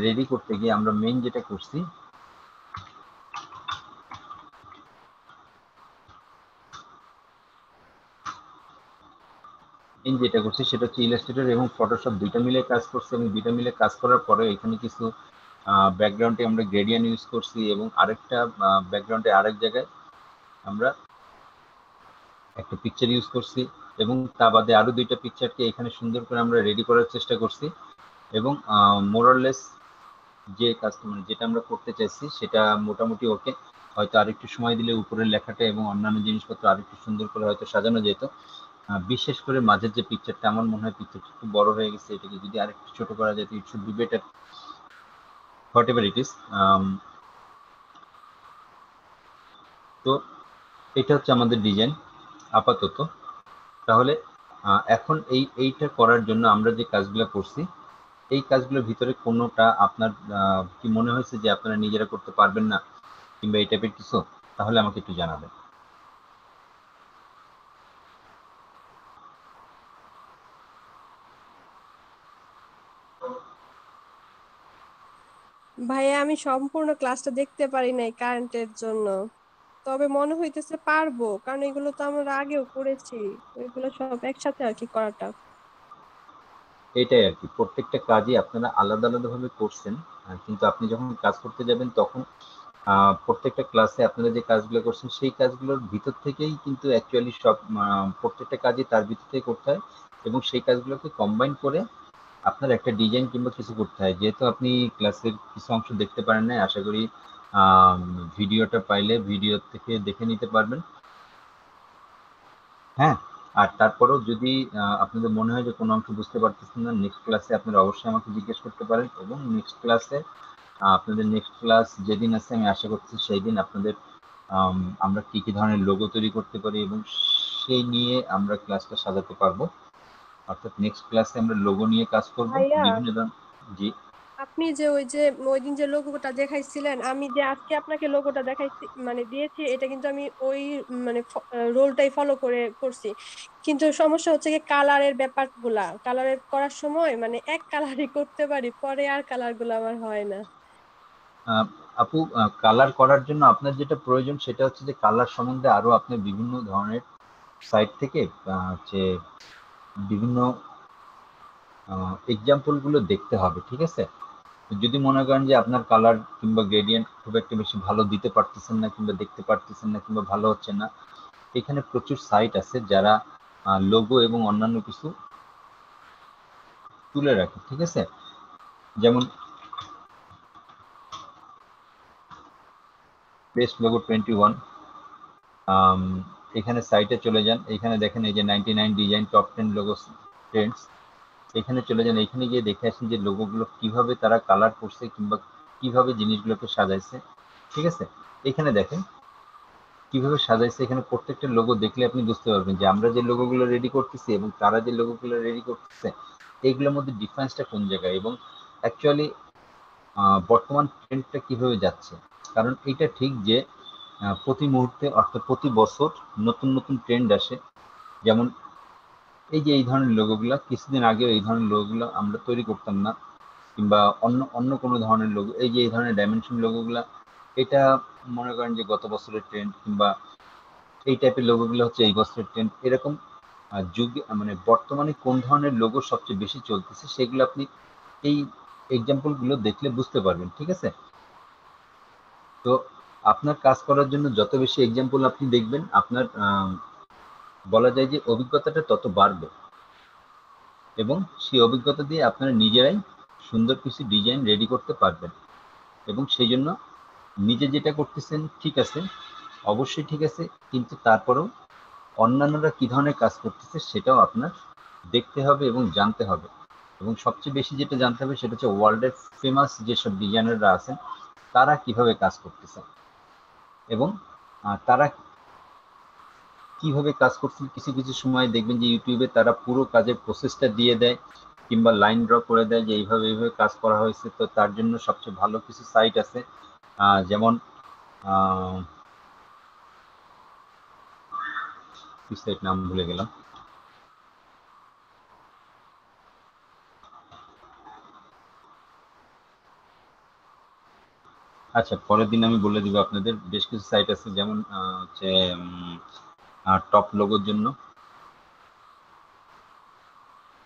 রেডি করতে গিয়ে আমরা মেইন যেটা করছি এই যেটা করছি সেটা হচ্ছে ইলাস্ট্রেটর এবং ফটোশপ দুইটা মিলে কাজ করছে, এবং দুইটা মিলে কাজ করার পরে এখানে কিছু ব্যাকগ্রাউন্ডে আমরা গ্রেডিয়েন্ট ইউজ করছি, এবং আরেকটা ব্যাকগ্রাউন্ডে আরেক জায়গায় আমরা একটা পিকচার ইউজ করছি, এবং তা বাদে আরো দুইটা পিকচারকে এখানে সুন্দর করে আমরা রেডি করার চেষ্টা করছি। এবং মোরাললেস যে কাস্টমার যেটা আমরা করতে চাইছি সেটা মোটামুটি ওকে। হয়তো আরেকটু সময় দিলে উপরের লেখাটা এবং অন্যান্য জিনিসপত্র আরেকটু সুন্দর করে হয়তো সাজানো যেত। বিশেষ করে মাঝের যে পিকচারটা, আমার মনে হয় পিকচারটা খুব বড় হয়ে গেছে, এটাকে যদি আরেকটু ছোট করা যেত, ইট should be better, what ever it is. তো এটা হচ্ছে আমাদের ডিজাইন আপাতত। তাহলে এখন এইটা করার জন্য আমরা যে কাজগুলো করছি, এই কাজগুলোর ভিতরে কোনোটা আপনার কি মনে হয়েছে যে আপনারা নিজেরা করতে পারবেন না, কিংবা এই টাইপের কিছু? তাহলে আমাকে একটু জানাবেন। ভাইয়া আমি সম্পূর্ণ ক্লাসটা দেখতে পারি নাই কারেন্টের জন্য, তবে মনে হইতেছে পারবো, কারণ এগুলো তো আমরা আগেও করেছি। এগুলো সব একসাথে আর কি করাটা। এটাই আর কি, প্রত্যেকটা কাজই আপনারা আলাদা আলাদা ভাবে করছেন, কিন্তু আপনি যখন কাজ করতে যাবেন তখন প্রত্যেকটা ক্লাসে আপনারা যে কাজগুলো করছেন সেই কাজগুলোর ভিতর থেকেই কিন্তু অ্যাকচুয়ালি সব প্রত্যেকটা কাজই তার ভিতর থেকে করতে হয়, এবং সেই কাজগুলোকে কম্বাইন করে আপনার একটা ডিজাইন কিংবা কিছু করতে হয়। যেহেতু আপনি ক্লাসের কিছু অংশ দেখতে পারেন না, আশা করি ভিডিওটা পাইলে ভিডিও থেকে দেখে নিতে পারবেন। হ্যাঁ, আর তারপরেও যদি আপনাদের মনে হয় যে কোনো অংশ বুঝতে পারতেছেন না, নেক্সট ক্লাসে আপনারা অবশ্যই আমাকে জিজ্ঞেস করতে পারেন, এবং নেক্সট ক্লাসে আপনাদের নেক্সট ক্লাস যেদিন আছে আমি আশা করছি সেই দিন আপনাদের আমরা কি কি ধরনের লোগো তৈরি করতে পারি এবং সেই নিয়ে আমরা ক্লাসটা সাজাতে পারবো। অর্থাৎ নেক্সট ক্লাসে আমরা লোগো নিয়ে কাজ করব ভাইয়া, বিভিন্ন ধরনের। জি। আপনি যে ওই দিন যে লোগোটা দেখাইছিলেন, আমি যে আজকে আপনাকে লোগোটা দেখাইছি মানে দিয়েছি, এটা কিন্তু আমি ওই মানে রোলটাই ফলো করে করছি। কিন্তু সমস্যা হচ্ছে কি কালারের ব্যাপারগুলা, কালারের করার সময় মানে এক কালারই করতে পারি, পরে আর কালার গুলো আমার হয় না। আহ, আপু, কালার করার জন্য আপনার যেটা প্রয়োজন সেটা হচ্ছে যে কালার সম্বন্ধে আরো আপনি বিভিন্ন ধরনের সাইট থেকে হচ্ছে বিভিন্ন এক্সাম্পল গুলো দেখতে হবে, ঠিক আছে? যদি মনে করেন যে আপনার কালার কিংবা গ্রেডিয়েন্ট খুব একটা বেশি ভালো দিতে পারতেছেন না, কিংবা দেখতে পারতেছেন না, কিংবা ভালো হচ্ছে না, এখানে প্রচুর সাইট আছে যারা লোগো এবং অন্যান্য কিছু তুলে রাখে, ঠিক আছে? যেমন বেস্ট লোগো 21, এখানে সাইটে চলে যান, এখানে দেখেন এই যে 99 ডিজাইন টপ 10 লোগো ট্রেন্ডস, এখানে চলে যান, এখানে গিয়ে দেখে আসেন যে লোগোগুলো কিভাবে তারা কালার করছে কিংবা কিভাবে জিনিসগুলোকে সাজাইছে, ঠিক আছে? এখানে দেখেন কিভাবে সাজাইছে, এখানে প্রত্যেকটা লোগো দেখলে আপনি বুঝতে পারবেন যে আমরা যে লোগোগুলো রেডি করতেছি এবং তারা যে লোগোগুলো রেডি করতেছে এইগুলোর মধ্যে ডিফারেন্সটা কোন জায়গায়, এবং অ্যাকচুয়ালি বর্তমান ট্রেন্ডটা কিভাবে যাচ্ছে। কারণ এটা ঠিক যে প্রতি মুহূর্তে অর্থাৎ প্রতি বছর নতুন নতুন ট্রেন্ড আসে। যেমন এই যে এই ধরনের লোগোগুলো, কিছুদিন আগে এই ধরনের লোগোগুলো আমরা তৈরি করতাম না, কিংবা অন্য অন্য কোনো ধরনের লোগো, এই যে এই ধরনের ডাইমেনশন লোগোগুলা, এটা মনে করেন যে গত বছরের ট্রেন্ড, কিংবা এই টাইপের লোগোগুলো হচ্ছে এই বছরের ট্রেন্ড। এরকম যুগে মানে বর্তমানে কোন ধরনের লোগো সবচেয়ে বেশি চলতেছে সেগুলো আপনি এই এক্সাম্পল গুলো দেখলে বুঝতে পারবেন, ঠিক আছে? তো আপনার কাজ করার জন্য যত বেশি এক্সাম্পল আপনি দেখবেন, আপনার বলা যায় যে অভিজ্ঞতাটা তত বাড়বে, এবং সেই অভিজ্ঞতা দিয়ে আপনারা নিজেরাই সুন্দর কিছু ডিজাইন রেডি করতে পারবেন। এবং সেই জন্য নিজে যেটা করতেছেন ঠিক আছে, অবশ্যই ঠিক আছে, কিন্তু তারপরেও অন্যান্যরা কি ধরনের কাজ করতেছে সেটাও আপনার দেখতে হবে এবং জানতে হবে। এবং সবচেয়ে বেশি যেটা জানতে হবে সেটা হচ্ছে ওয়ার্ল্ডের ফেমাস যেসব ডিজাইনাররা আছেন তারা কিভাবে কাজ করতেছে, এবং তারা কিভাবে কাজ করছেন। কিছু কিছু সময় দেখবেন যে ইউটিউবে তারা পুরো কাজের প্রসেসটা দিয়ে দেয়, কিংবা লাইন ড্র করে দেয় যে এইভাবে এইভাবে কাজ করা হয়েছে। তো তার জন্য সবচেয়ে ভালো কিছু সাইট আছে, যেমন কি সাইট নাম ভুলে গেলাম। আচ্ছা, পরের দিন আমি বলে দিব আপনাদের। বেশ কিছু সাইট আছে, যেমন হচ্ছে টপ লোগোর জন্য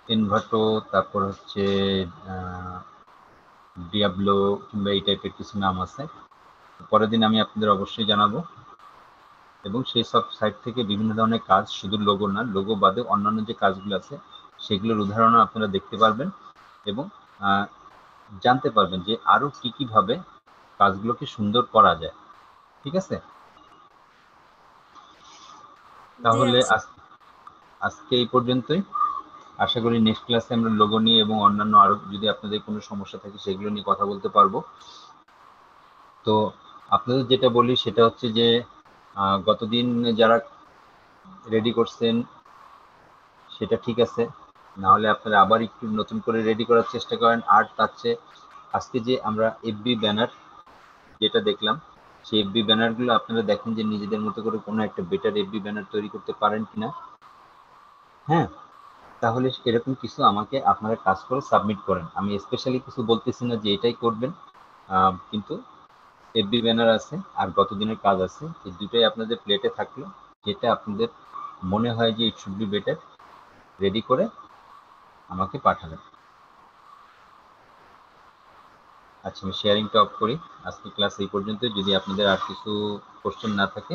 ইনভার্টো, তারপর হচ্ছে ডিয়াবলো কিংবা এই টাইপের কিছু নাম আছে। পরের দিন আমি আপনাদের অবশ্যই জানাবো। এবং সেই সব সাইট থেকে বিভিন্ন ধরনের কাজ, শুধু লোগো না, লোগো বাদে অন্যান্য যে কাজগুলো আছে সেগুলোর উদাহরণও আপনারা দেখতে পারবেন এবং জানতে পারবেন যে আরো কি কি ভাবে কাজগুলোকে সুন্দর করা যায়। ঠিক আছে, জি তাহলে আচ্ছা। আজকে এই পর্যন্তই। আশা করি নেক্সট ক্লাসে আমরা লোগো নিয়ে এবং অন্যান্য আরো যদি আপনাদের কোনো সমস্যা থাকে সেগুলো নিয়ে কথা বলতে পারবো। তো আপনাদের যেটা বলি সেটা হচ্ছে যে গতদিন যারা রেডি করছেন সেটা ঠিক আছে, না হলে আপনারা আবার একটু নতুন করে রেডি করার চেষ্টা করেন। আর তার চেয়ে আজকে যে আমরা এফবি ব্যানার যেটা দেখলাম, সেই এফবি ব্যানারগুলো আপনারা দেখেন যে নিজেদের মতো করে কোনো একটা বেটার এফবি ব্যানার তৈরি করতে পারেন কিনা। হ্যাঁ, তাহলে এরকম কিছু আমাকে আপনারা কাজ করে সাবমিট করেন। আমি স্পেশালি কিছু বলতেছি না যে এটাই করবেন, কিন্তু এফবি ব্যানার আছে আর গত দিনের কাজ আছে, এই দুটোই আপনাদের প্লেটে থাকলো। যেটা আপনাদের মনে হয় যে ইট শুড বি বেটার, রেডি করে আমাকে পাঠাবেন। আচ্ছা, আমি শেয়ারিংটা অফ করি। আজকে ক্লাস এই পর্যন্ত। যদি আপনাদের আর কিছু কোশ্চেন না থাকে